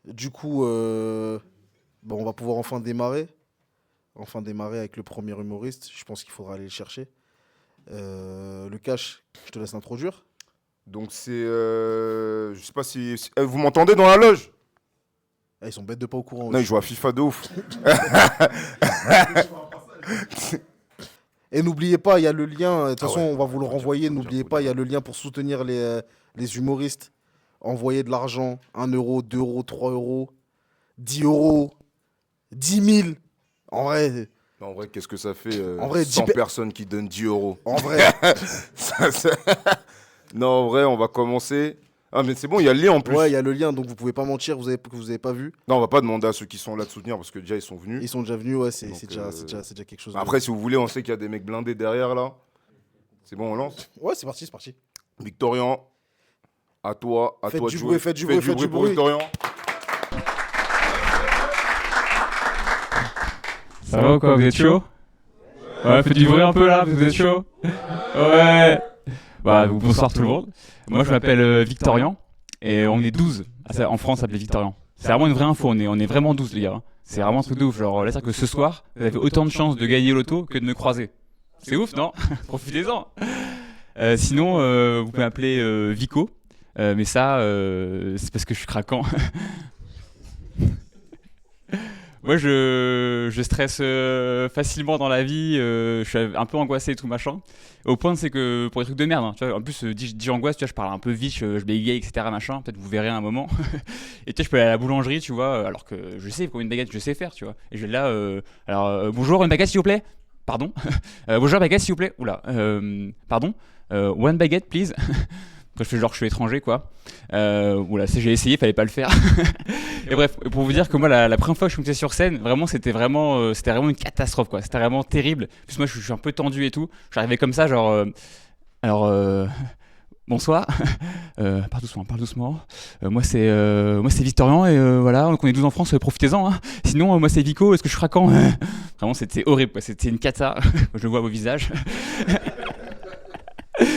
Du coup, bon, on va pouvoir enfin démarrer. Enfin démarrer avec le premier humoriste. Je pense qu'il faudra aller le chercher. Le cash, je te laisse l'introduire. Donc c'est... je sais pas si vous m'entendez dans la loge? Ah, ils sont bêtes de pas au courant Non, ils aussi. jouent à FIFA de ouf. Et n'oubliez pas, il y a le lien. De toute façon, ouais. on va vous le renvoyer. faut N'oubliez dire, pas, il y a le lien pour soutenir les humoristes. Envoyer de l'argent. 1 euro, 2 euros, 3 euros, 10 euros, 10 000. En vrai, Non, en vrai, qu'est-ce que ça fait en vrai, 100 personnes qui donnent 10 euros. en vrai. Ça, c'est- Non, en vrai, on va commencer. Ah, mais c'est bon, il y a le lien en plus. Ouais, il y a le lien, donc vous pouvez pas mentir, que vous avez pas vu. Non, on va pas demander à ceux qui sont là de soutenir parce que déjà, ils sont venus. Ils sont déjà venus, ouais, c'est Donc, déjà quelque chose. Après, si vous voulez, on sait qu'il y a des mecs blindés derrière, là. C'est bon, on lance. Ouais, c'est parti, c'est parti. Victorian, à toi Faites de du jouer. bruit, faites du bruit, faites du pour bruit. Victorian. Ça va ou quoi, vous êtes chaud? Ouais, faites du bruit un peu là, vous êtes chaud? Ouais. Bah, bonsoir tout le monde. Moi je m'appelle Victorian et on est 12. En France, ça s'appelle Victorian. C'est vraiment une vraie info, on est vraiment 12 les gars. C'est vraiment un truc de ouf. Genre, là, c'est-à-dire que ce soir, vous avez autant de chances de gagner l'auto que de me croiser. C'est ouf, non? Profitez-en. Sinon, vous pouvez m'appeler Vico. Mais ça, c'est parce que je suis craquant. Moi, je stresse facilement dans la vie, je suis un peu angoissé et tout machin. Au point, c'est que pour des trucs de merde, hein, tu vois, en plus, dis angoisse, tu vois, je parle un peu vite, je bégaye, etc. machin. Peut-être vous verrez à un moment. Et tu sais, je peux aller à la boulangerie, tu vois, alors que je sais combien de baguettes je sais faire, tu vois. Et je vais là, bonjour, une baguette s'il vous plaît. Pardon. Bonjour, baguette s'il vous plaît. Oula. Pardon. One baguette, please. Après, je fais genre que je suis étranger, quoi. Oula, j'ai essayé, fallait pas le faire. Et bref, pour vous dire que moi, la première fois que je suis monté sur scène, vraiment, c'était vraiment une catastrophe, quoi. C'était vraiment terrible. En plus, moi, je suis un peu tendu et tout. J'arrivais comme ça, genre. Alors, bonsoir. Parle doucement, parle doucement. Moi, c'est Victorian et voilà, donc on est 12 en France, profitez-en. Hein. Sinon, moi, c'est Vico, est-ce que je suis craquant? Vraiment, c'était horrible, quoi. C'était une cata. Je le vois à vos visages.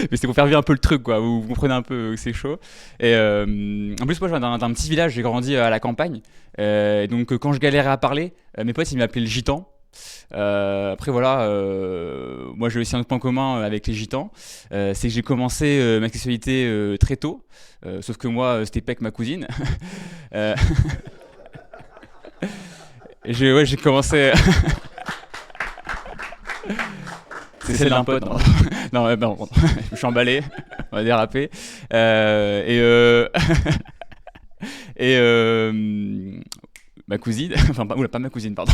Mais c'est pour faire vivre un peu le truc, quoi. Vous comprenez un peu que c'est chaud. Et en plus, moi, je viens d'un petit village, j'ai grandi à la campagne. Et donc, quand je galérais à parler, mes potes, ils m'appelaient le gitan. Après, voilà, moi, j'ai aussi un autre point commun avec les gitans. C'est que j'ai commencé ma sexualité très tôt. Sauf que moi, c'était pas avec ma cousine. Euh, j'ai commencé. C'est celle d'un pote. Non, non, bon, je me suis emballé, on va déraper. Et ma cousine, enfin, pas ma cousine, pardon.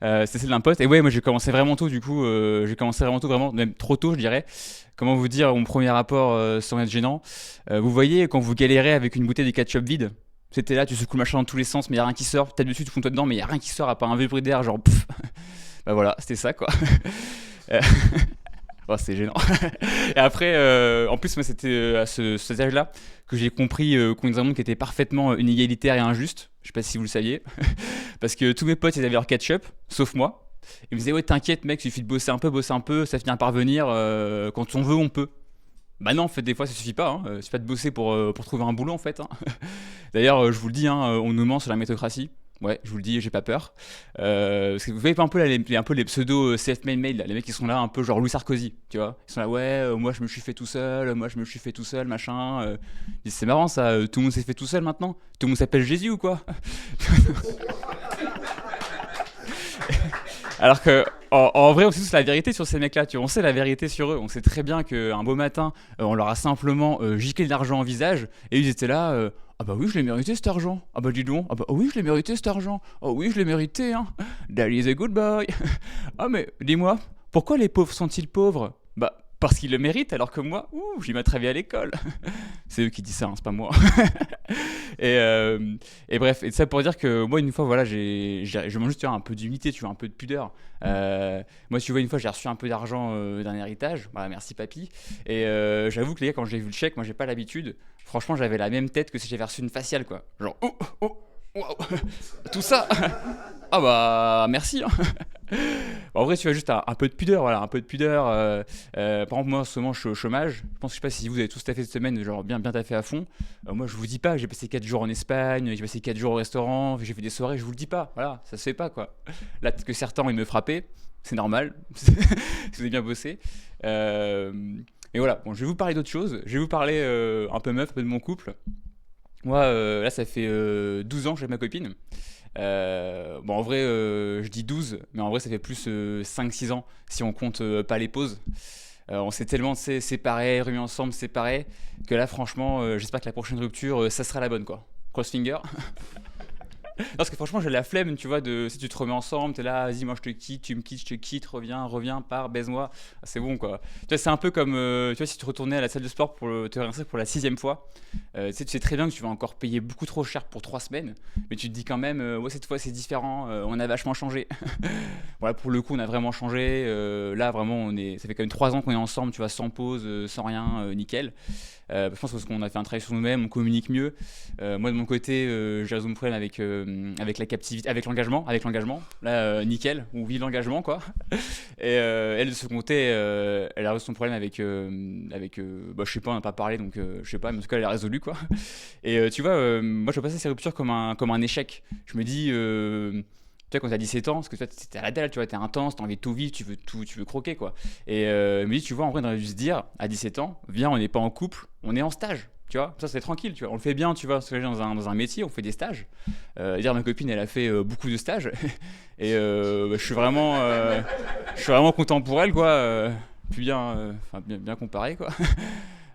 C'est celle d'un pote. Et ouais, moi j'ai commencé vraiment tôt, du coup, vraiment, même trop tôt, je dirais. Comment vous dire, mon premier rapport sans être gênant. Vous voyez, quand vous galérez avec une bouteille de ketchup vide, c'était là, tu secoues le machin dans tous les sens, mais y a rien qui sort. T'as dessus, tu fonds toi dedans, mais y a rien qui sort à part un vieux bruit d'air, genre pff. Bah voilà, c'était ça, quoi. Euh, Oh, c'est gênant. Et après, en plus, moi, c'était à cet âge-là que j'ai compris qu'on est dans un monde qui était parfaitement inégalitaire et injuste. Je sais pas si vous le saviez. Parce que tous mes potes, ils avaient leur ketchup, sauf moi. Ils me disaient, ouais, t'inquiète, mec, il suffit de bosser un peu, ça finit par venir. Quand on veut, on peut. Bah non, en fait, des fois, ça suffit pas. Hein. Il suffit pas de bosser pour trouver un boulot, en fait. Hein. D'ailleurs, je vous le dis, hein, on nous ment sur la méritocratie. Ouais, je vous le dis, j'ai pas peur. Parce que vous voyez pas un peu, là, un peu les pseudo self-made made, là, les mecs qui sont là un peu genre Louis Sarkozy, tu vois. Ils sont là, ouais, moi je me suis fait tout seul, moi je me suis fait tout seul, machin. Ils disent, c'est marrant ça, tout le monde s'est fait tout seul maintenant. Tout le monde s'appelle Jésus ou quoi? Alors que, en vrai, on sait tous la vérité sur ces mecs-là, tu vois. On sait la vérité sur eux. On sait très bien qu'un beau matin, on leur a simplement giclé de l'argent au visage et ils étaient là. Ah bah oui, je l'ai mérité cet argent. Ah bah dis donc. Ah bah oh oui, je l'ai mérité cet argent. Oh oui, je l'ai mérité, hein. Daddy is a good boy. Ah mais dis-moi, pourquoi les pauvres sont-ils pauvres? Bah parce qu'ils le méritent alors que moi, j'y mets très bien à l'école. C'est eux qui disent ça, hein, c'est pas moi. Et bref, et ça pour dire que moi une fois voilà, je mange juste tu vois, un peu d'humilité, tu vois, un peu de pudeur. Moi tu vois une fois j'ai reçu un peu d'argent d'un héritage, voilà, merci papy. Et j'avoue que les gars quand j'ai vu le chèque, moi j'ai pas l'habitude. Franchement j'avais la même tête que si j'avais reçu une faciale quoi. Genre oh, wow. Tout ça. Ah bah merci. Hein. En vrai, tu as juste un peu de pudeur, voilà, un peu de pudeur. Par exemple, moi, en ce moment, je suis au chômage. Je sais pas si vous avez tous taffé cette semaine, genre bien taffé à fond. Moi, je vous dis pas, j'ai passé 4 jours en Espagne, j'ai passé 4 jours au restaurant, j'ai fait des soirées, je vous le dis pas. Voilà, ça se fait pas, quoi. Là, peut-être que certains, ils me frappaient, c'est normal, si vous avez bien bossé. Euh, et voilà, bon, je vais vous parler d'autre chose. Je vais vous parler un peu meuf, un peu de mon couple. Moi, là, ça fait 12 ans que j'ai ma copine. Bon, en vrai, je dis 12, mais en vrai, ça fait plus 5-6 ans si on compte pas les pauses. On s'est tellement séparés, remis ensemble, séparés, que là, franchement, j'espère que la prochaine rupture, ça sera la bonne, quoi. Cross finger. Non, parce que franchement, j'ai la flemme, tu vois, de si tu te remets ensemble, t'es là, vas-y, moi je te quitte, tu me quittes, je te quitte, reviens, pars, baise-moi. Ah, c'est bon, quoi. Tu vois, c'est un peu comme, tu vois, si tu retournais à la salle de sport pour te réinscrire pour la 6e fois, tu sais très bien que tu vas encore payer beaucoup trop cher pour 3 semaines, mais tu te dis quand même, ouais, cette fois c'est différent, on a vachement changé. Voilà, pour le coup, on a vraiment changé. Là, vraiment, ça fait quand même 3 ans qu'on est ensemble, tu vois, sans pause, sans rien, nickel. Je pense parce qu'on a fait un travail sur nous-mêmes, on communique mieux. Moi de mon côté, j'ai résolu mon problème avec la captivité, avec l'engagement. Là, nickel, on vit l'engagement, quoi. Et elle de son côté, elle a résolu son problème bah, je sais pas, on n'a pas parlé, donc je sais pas, mais en tout cas elle a résolu, quoi. Et tu vois, moi je vois passer ces ruptures comme un échec. Je me dis, tu vois, quand t'as 17 ans, parce que toi t'es à la dalle, tu vois, t'es intense, t'as envie de tout vivre, tu veux croquer, quoi. Et je me dis, tu vois, en vrai, on aurait dû se dire à 17 ans, viens, on n'est pas en couple, on est en stage. Tu vois, ça c'est tranquille, tu vois. On le fait bien, tu vois, parce que dans un métier, on fait des stages. Dire ma copine, elle a fait beaucoup de stages, et bah, je suis vraiment content pour elle, quoi. Puis bien comparé, quoi.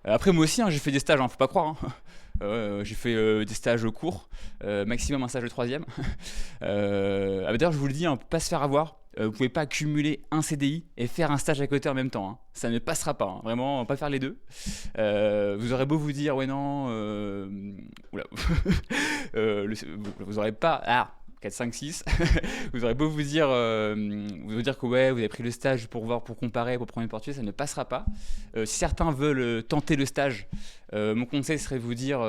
Après moi aussi, hein, j'ai fait des stages, hein, faut pas croire. Hein. J'ai fait des stages courts, maximum un stage de 3e. D'ailleurs, je vous le dis, hein, pas se faire avoir. Vous pouvez pas cumuler un CDI et faire un stage à côté en même temps. Hein. Ça ne passera pas. Hein. Vraiment, pas faire les deux. Vous aurez beau vous dire, ouais, non. Oula. Vous aurez pas. Ah, 4, 5, 6. Vous aurez beau vous dire que ouais, vous avez pris le stage pour comparer, pour prendre une opportunité, ça ne passera pas. Si certains veulent tenter le stage, mon conseil serait de vous dire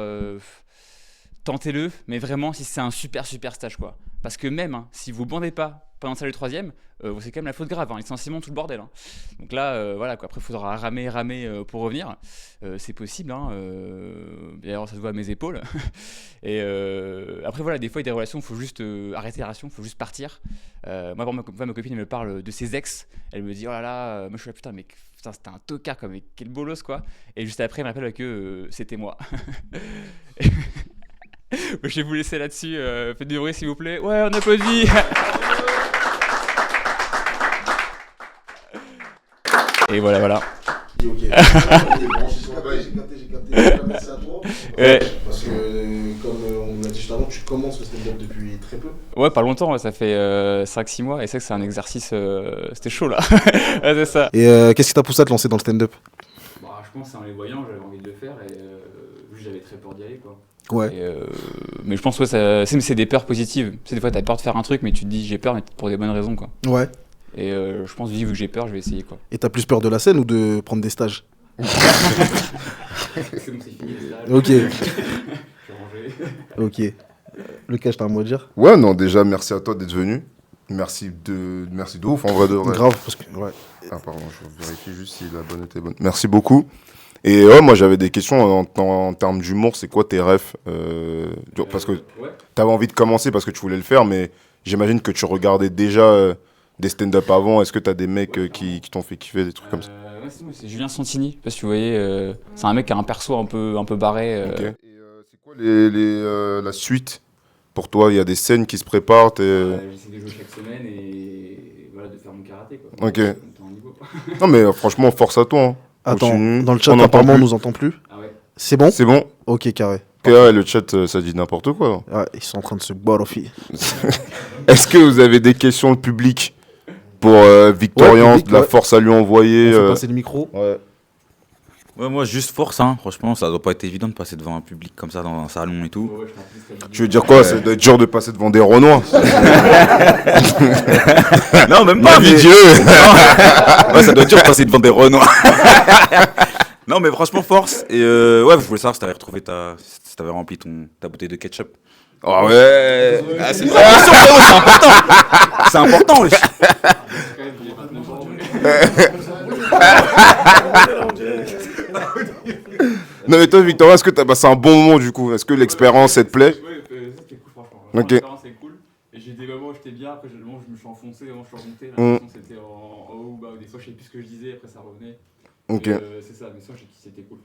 tentez-le, mais vraiment si c'est un super stage, quoi. Parce que même si vous bandez pas pendant le stage de 3e, c'est quand même la faute grave, hein, licenciement, tout le bordel. Hein. Donc là, voilà, quoi. Après, il faudra ramer pour revenir. C'est possible. Hein, d'ailleurs, ça se voit à mes épaules. Et après, voilà, des fois, il y a des relations, il faut juste arrêter la relation, il faut juste partir. Moi, ma copine, elle me parle de ses ex. Elle me dit, oh là là, moi je suis là, putain, mais putain, c'était un tocard, quoi, mais quel bolos, quoi. Et juste après, elle m'appelle que c'était moi. Je vais vous laisser là-dessus. Faites du bruit, s'il vous plaît. Ouais, on applaudit. Et voilà. Ok. J'ai capté. Merci à toi. Ouais. Parce que, comme on l'a dit juste avant, tu commences le stand-up depuis très peu. Ouais, pas longtemps, ouais, ça fait 5-6 mois. Et c'est que c'est un exercice. C'était chaud, là. Ouais, c'est ça. Et qu'est-ce qui t'a poussé à te lancer dans le stand-up? Bah, je pense qu'en les voyant, j'avais envie de le faire. Et j'avais très peur d'y aller, quoi. Ouais. Et, mais je pense que c'est des peurs positives. C'est des fois, t'as peur de faire un truc, mais tu te dis j'ai peur, mais pour des bonnes raisons, quoi. Ouais. Et je pense, vu que j'ai peur, je vais essayer, quoi. Et t'as plus peur de la scène ou de prendre des stages? C'est bon, c'est fini, les stages. Ok. Je vais ranger. Ok. Lucas, t'as un mot à dire? Ouais, non, déjà, merci à toi d'être venu. Merci de ouf, en vrai de vrai. Grave, parce que. Ouais. Ah, pardon, je vérifie juste si la bonne était bonne. Merci beaucoup. Et ouais, moi, j'avais des questions en termes d'humour. C'est quoi tes refs parce que Ouais. t'avais envie de commencer parce que tu voulais le faire, mais j'imagine que tu regardais déjà des stand-up avant. Est-ce que t'as des mecs qui t'ont fait kiffer, des trucs comme ça? Ouais, c'est Julien Santini. Je sais pas si vous voyez. C'est un mec qui a un perso un peu barré. Ok. Et c'est quoi la suite pour toi? Il y a des scènes qui se préparent J'essaie de jouer chaque semaine et voilà, de faire mon karaté, quoi. Ok. Monter en niveau. Non, mais franchement, force à toi. Hein. Attends, Continue. dans le chat, On n'entend apparemment, on plus. nous entend plus. Ah ouais. C'est bon? C'est bon? Ok, carré. Ok, ouais, le chat, ça dit n'importe quoi. Ouais, ils sont en train de se boire aux filles. Est-ce que vous avez des questions, le public, pour Victorian, Ouais, public, de la ouais. force à lui envoyer On fait passer le micro. Ouais. Ouais, moi, juste force, hein. Franchement, ça doit pas être évident de passer devant un public comme ça dans un salon et tout. Ouais, je t'en prie, Tu veux dire quoi? Ça doit être dur de passer devant des Renois. Non, même Ma pas, vie mais... Dieu. Ouais, ça doit être dur de passer devant des Renois. Non, mais franchement, force. Et ouais, je voulais savoir si t'avais rempli ta bouteille de ketchup. Oh ouais. Ah, c'est une vraie question, frérot, c'est important. C'est important, wesh. Non mais toi Victoria, est-ce que t'as passé un bon moment du coup? Est-ce que l'expérience elle te plaît? C'était cool, franchement. Ok. L'expérience est cool. Et j'ai des moments où j'étais bien, après j'ai des moments où je me suis enfoncé, des moments où je suis remonté. La façon c'était en haut ou bas, ou des fois je savais plus ce que je disais, après ça revenait. Ok. Mais, c'est ça, mais ça c'était cool.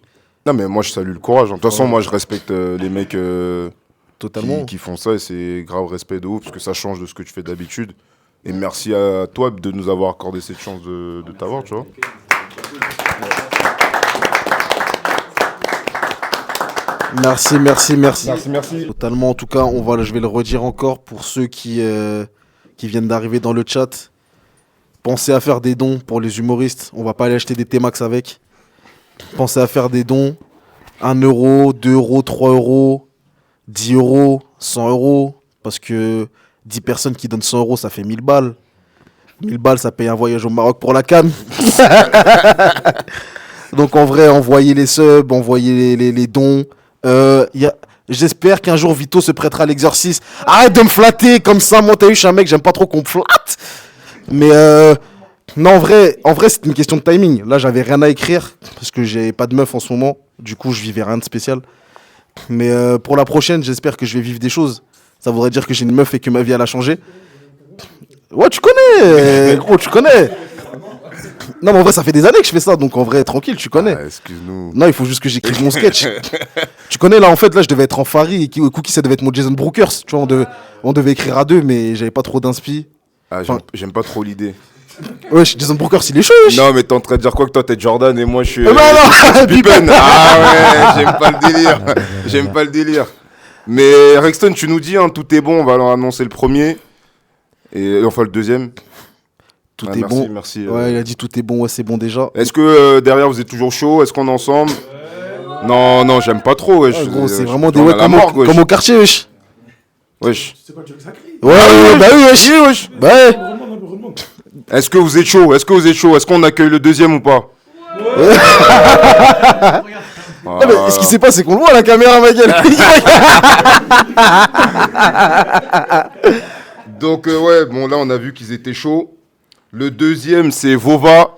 Non mais moi je salue le courage. De toute façon moi je respecte les mecs Totalement. qui font ça et c'est grave respect de ouf parce que ça change de ce que tu fais d'habitude. Et merci à toi de nous avoir accordé cette chance de t'avoir, tu vois. Merci. Merci. Totalement. En tout cas, je vais le redire encore pour ceux qui viennent d'arriver dans le chat. Pensez à faire des dons pour les humoristes. On va pas aller acheter des T-Max avec. Pensez à faire des dons. 1 euro, 2 euros, 3 euros, 10 euros, 100 euros. Parce que 10 personnes qui donnent 100 euros, ça fait 1000 balles. 1000 balles, ça paye un voyage au Maroc pour la CAN. Donc en vrai, envoyez les subs, envoyez les dons. J'espère qu'un jour Vito se prêtera à l'exercice. Arrête de me flatter comme ça. Moi, t'as vu, je suis un mec, j'aime pas trop qu'on me flatte. Mais non, en vrai c'est une question de timing. Là, j'avais rien à écrire parce que j'ai pas de meuf en ce moment. Du coup, je vivais rien de spécial. Mais pour la prochaine, j'espère que je vais vivre des choses. Ça voudrait dire que j'ai une meuf et que ma vie, elle a changé. Ouais, tu connais, gros, tu connais. Non, mais en vrai, ça fait des années que je fais ça, donc en vrai, tranquille, tu connais. Ah, excuse-nous. Non, il faut juste que j'écrive mon sketch. Tu connais, là, en fait, là, je devais être en Farid et Cookie, ça devait être mon Jason Brookers. Tu vois, on devait écrire à deux, mais j'avais pas trop d'inspi. Ah, j'aime pas trop l'idée. Wesh, Jason Brookers, il est chaud, wesh. Non mais t'es en train de dire quoi, que toi t'es Jordan et moi je suis... Non, Pippen. Ah ouais, j'aime pas le délire. Mais Rexton, tu nous dis, hein, tout est bon, on va leur annoncer le premier. Et enfin le deuxième. Tout Ah, est merci, bon. merci. Ouais, il a dit tout est bon, ouais, c'est bon déjà. Est-ce que derrière vous êtes toujours chaud? Est-ce qu'on est ensemble? Non, j'aime pas trop, wesh. Ouais, gros, c'est Je vraiment des tourne ouais à la morgue, wesh. comme au quartier, wesh. Wesh. Ouais, bah oui, wesh. Bah ouais. Est-ce que vous êtes chaud? Est-ce qu'on accueille le deuxième ou pas? Non, mais ce qui s'est passé, c'est qu'on le voit à la caméra, ma gueule. Donc ouais, bon là on a vu qu'ils étaient chauds. Le deuxième c'est Vova,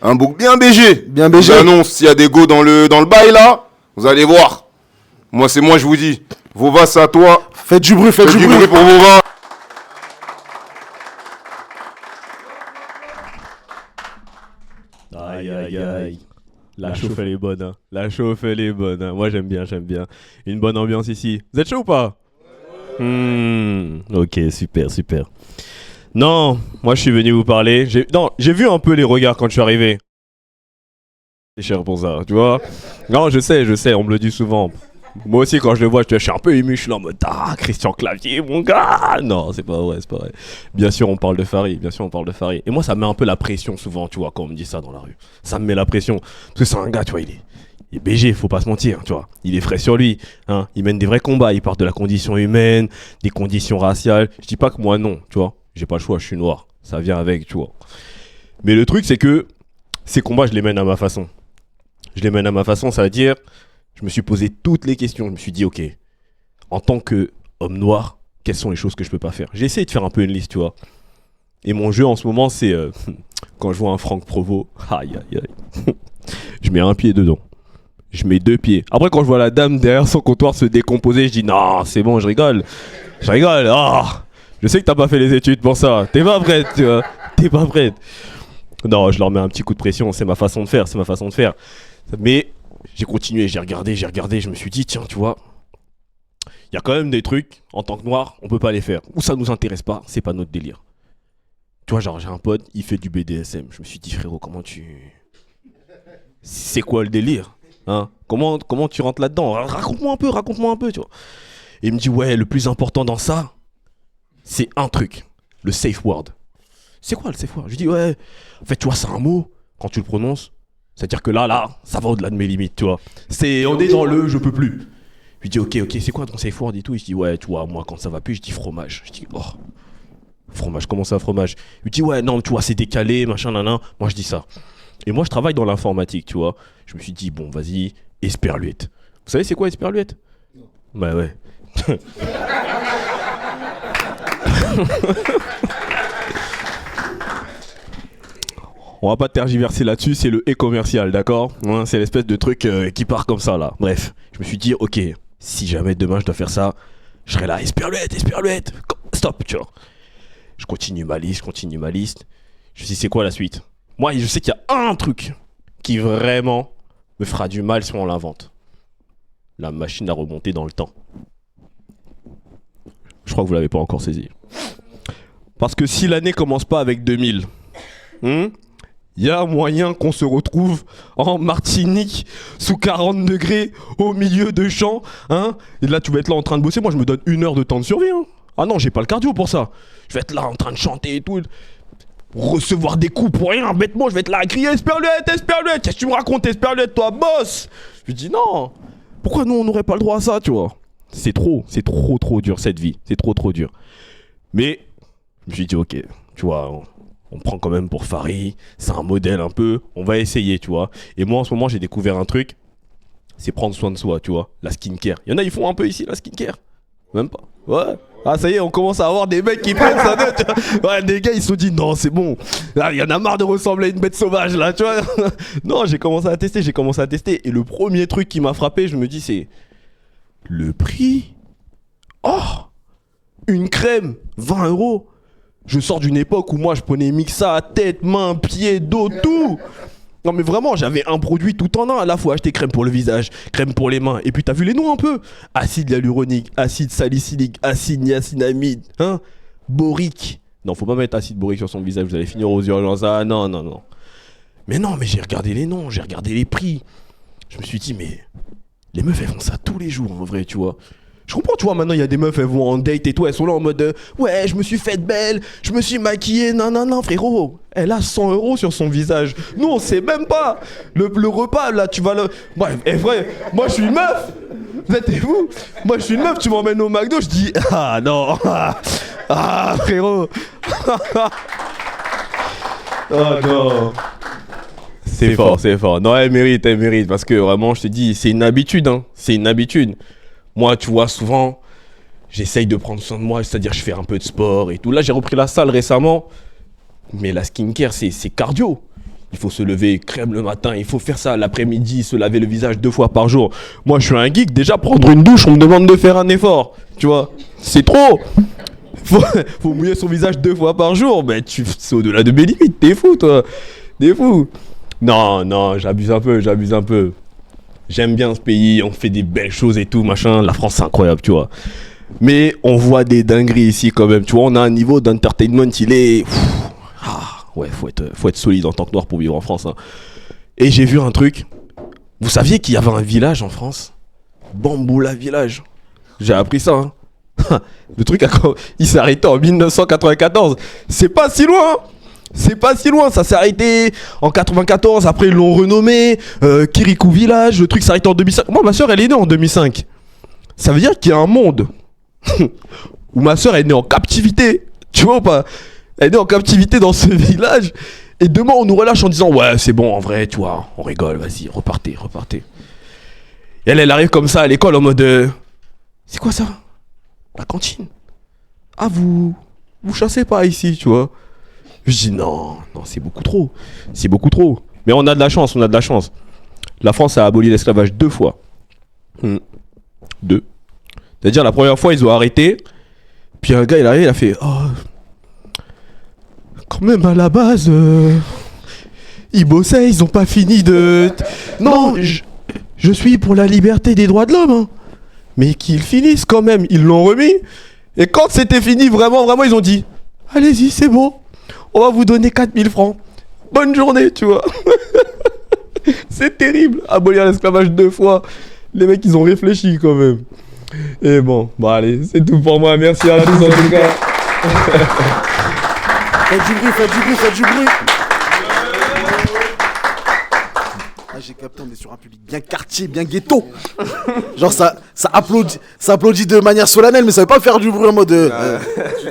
un bouc bien BG. Bien BG. J'annonce s'il y a des go dans le bail là, vous allez voir. Moi je vous dis. Vova c'est à toi. Faites du bruit, Faites du bruit pour Vova. Aïe. La chauffe elle est bonne, hein. Moi j'aime bien. Une bonne ambiance ici. Vous êtes chaud ou pas? Ok, super. Non, moi je suis venu vous parler. J'ai vu un peu les regards quand je suis arrivé. C'est cher pour ça, tu vois. Non, je sais, on me le dit souvent. Moi aussi quand je le vois, je suis un peu ému, je suis là en mode Christian Clavier, mon gars. Non, c'est pas vrai. Bien sûr, on parle de Farid. Et moi, ça me met un peu la pression souvent, tu vois, quand on me dit ça dans la rue. Ça me met la pression. Parce que c'est un gars, tu vois, il est BG, faut pas se mentir, tu vois. Il est frais sur lui, hein. Il mène des vrais combats, il part de la condition humaine, des conditions raciales. Je dis pas que moi non, tu vois. J'ai pas le choix, je suis noir. Ça vient avec, tu vois. Mais le truc, c'est que ces combats, je les mène à ma façon. Ça veut dire, je me suis posé toutes les questions. Je me suis dit, ok, en tant qu'homme noir, quelles sont les choses que je peux pas faire? J'ai essayé de faire un peu une liste, tu vois. Et mon jeu en ce moment, c'est quand je vois un Franck Provo, aïe. Je mets un pied dedans. Je mets 2 pieds. Après, quand je vois la dame derrière son comptoir se décomposer, je dis non, c'est bon, je rigole. Je sais que t'as pas fait les études pour ça. T'es pas prête, tu vois. Non, je leur mets un petit coup de pression. C'est ma façon de faire. Mais j'ai continué, j'ai regardé. Je me suis dit, tiens, tu vois, il y a quand même des trucs, en tant que noir, on peut pas les faire. Ou ça nous intéresse pas, c'est pas notre délire. Tu vois, genre, j'ai un pote, il fait du BDSM. Je me suis dit, frérot, c'est quoi le délire, hein? Comment tu rentres là-dedans? Raconte-moi un peu, tu vois. Et il me dit, ouais, le plus important dans ça, c'est un truc, le safe word. C'est quoi le safe word? Je lui dis, ouais, en fait, tu vois, c'est un mot, quand tu le prononces, c'est-à-dire que là, ça va au-delà de mes limites, tu vois. On est dans le je peux plus. Je lui dis, ok, c'est quoi ton safe word et tout? Il se dit, ouais, tu vois, moi, quand ça va plus, je dis fromage. Je dis, oh, fromage, comment ça, fromage? Il me dit, ouais, non, tu vois, c'est décalé, machin, nanan. Moi, je dis ça. Et moi, je travaille dans l'informatique, tu vois. Je me suis dit, bon, vas-y, esperluette. Vous savez, c'est quoi esperluette? Bah ouais. On va pas tergiverser là-dessus, c'est le e-commercial, d'accord? Hein, c'est l'espèce de truc qui part comme ça là. Bref, je me suis dit, ok, si jamais demain je dois faire ça, je serai là, esperluette, stop, tu vois. Je continue ma liste. Je me dis, c'est quoi la suite? Moi, je sais qu'il y a un truc qui vraiment me fera du mal si on l'invente. La machine à remonter dans le temps. Je crois que vous l'avez pas encore saisi. Parce que si l'année commence pas avec 2000, il y a moyen qu'on se retrouve en Martinique, sous 40 degrés, au milieu de champs, hein. Et là, tu vas être là en train de bosser. Moi, je me donne 1 heure de temps de survie, hein. Ah non, j'ai pas le cardio pour ça. Je vais être là en train de chanter et tout. Recevoir des coups pour rien, bêtement. Je vais être là à crier Esperluette, qu'est-ce que tu me racontes, Esperluette, toi, boss? Je lui dis non. Pourquoi nous, on n'aurait pas le droit à ça, tu vois? C'est trop dur, cette vie. C'est trop dur. Mais, je me suis dit, ok, tu vois, on prend quand même pour Farid, c'est un modèle un peu, on va essayer, tu vois. Et moi, en ce moment, j'ai découvert un truc, c'est prendre soin de soi, tu vois, la skincare. Il y en a, ils font un peu ici, la skincare. Même pas. Ouais. Ah, ça y est, on commence à avoir des mecs qui prennent ça. Ouais, des gars, ils se sont dit, non, c'est bon. Là, il y en a marre de ressembler à une bête sauvage, là, tu vois. Non, j'ai commencé à tester. Et le premier truc qui m'a frappé, je me dis, c'est le prix. Oh, une crème, 20 €. Je sors d'une époque où moi, je prenais Mixa, tête, main, pied, dos, tout. Non mais vraiment, j'avais un produit tout en un. À la fois acheter crème pour le visage, crème pour les mains. Et puis t'as vu les noms un peu? Acide hyaluronique, acide salicylique, acide niacinamide, hein, borique. Non, faut pas mettre acide borique sur son visage, vous allez finir aux urgences. Ah non. Mais non, mais j'ai regardé les noms, j'ai regardé les prix. Je me suis dit, mais les meufs, elles font ça tous les jours en vrai, tu vois. Je comprends, tu vois, maintenant il y a des meufs, elles vont en date et tout, elles sont là en mode ouais, je me suis faite belle, je me suis maquillée, non, frérot, elle a 100 € sur son visage. Nous, on sait même pas. Le repas, là, tu vas le. Bref, et vrai, moi je suis une meuf. Vous êtes vous? Moi je suis une meuf, tu m'emmènes au McDo, je dis ah non, ah frérot. Oh non. C'est fort. Non, elle mérite, parce que vraiment, je te dis, c'est une habitude, hein. C'est une habitude. Moi, tu vois, souvent, j'essaye de prendre soin de moi, c'est-à-dire je fais un peu de sport et tout. Là, j'ai repris la salle récemment, mais la skincare, c'est cardio. Il faut se lever crème le matin, il faut faire ça l'après-midi, se laver le visage 2 fois par jour. Moi, je suis un geek, déjà prendre une douche, on me demande de faire un effort, tu vois. C'est trop. Faut mouiller son visage 2 fois par jour, mais c'est au-delà de mes limites, t'es fou, toi. T'es fou. Non, j'abuse un peu. J'aime bien ce pays, on fait des belles choses et tout, machin. La France, c'est incroyable, tu vois. Mais on voit des dingueries ici quand même. Tu vois, on a un niveau d'entertainment, il est... ouais, faut être solide en tant que noir pour vivre en France. Hein. Et j'ai vu un truc. Vous saviez qu'il y avait un village en France? Bamboula Village. J'ai appris ça. Hein. Le truc, il s'est arrêté en 1994. C'est pas si loin. Ça s'est arrêté en 94, après ils l'ont renommé Kirikou Village, le truc s'est arrêté en 2005. Moi, ma soeur, elle est née en 2005. Ça veut dire qu'il y a un monde où ma soeur est née en captivité, tu vois ou pas? Elle est née en captivité dans ce village, et demain on nous relâche en disant ouais, c'est bon, en vrai, tu vois, on rigole, vas-y, repartez. Et elle arrive comme ça à l'école en mode c'est quoi ça? La cantine? Ah, vous chassez pas ici, tu vois? Je dis non, c'est beaucoup trop. Mais on a de la chance. La France a aboli l'esclavage 2 fois. 2. C'est-à-dire la première fois, ils ont arrêté. Puis un gars, il arrive, il a fait oh, quand même à la base, ils bossaient, ils ont pas fini de... Non, je suis pour la liberté des droits de l'homme. Hein. Mais qu'ils finissent quand même, ils l'ont remis. Et quand c'était fini, vraiment, ils ont dit allez-y, c'est bon. On va vous donner 4000 francs. Bonne journée, tu vois. C'est terrible. Abolir l'esclavage 2 fois. Les mecs, ils ont réfléchi quand même. Et bon, allez, c'est tout pour moi. Merci à tous en tout cas. Faites du bruit. Ah, j'ai capté, on est sur un public bien quartier, bien ghetto. Genre ça applaudit de manière solennelle, mais ça veut pas faire du bruit en mode...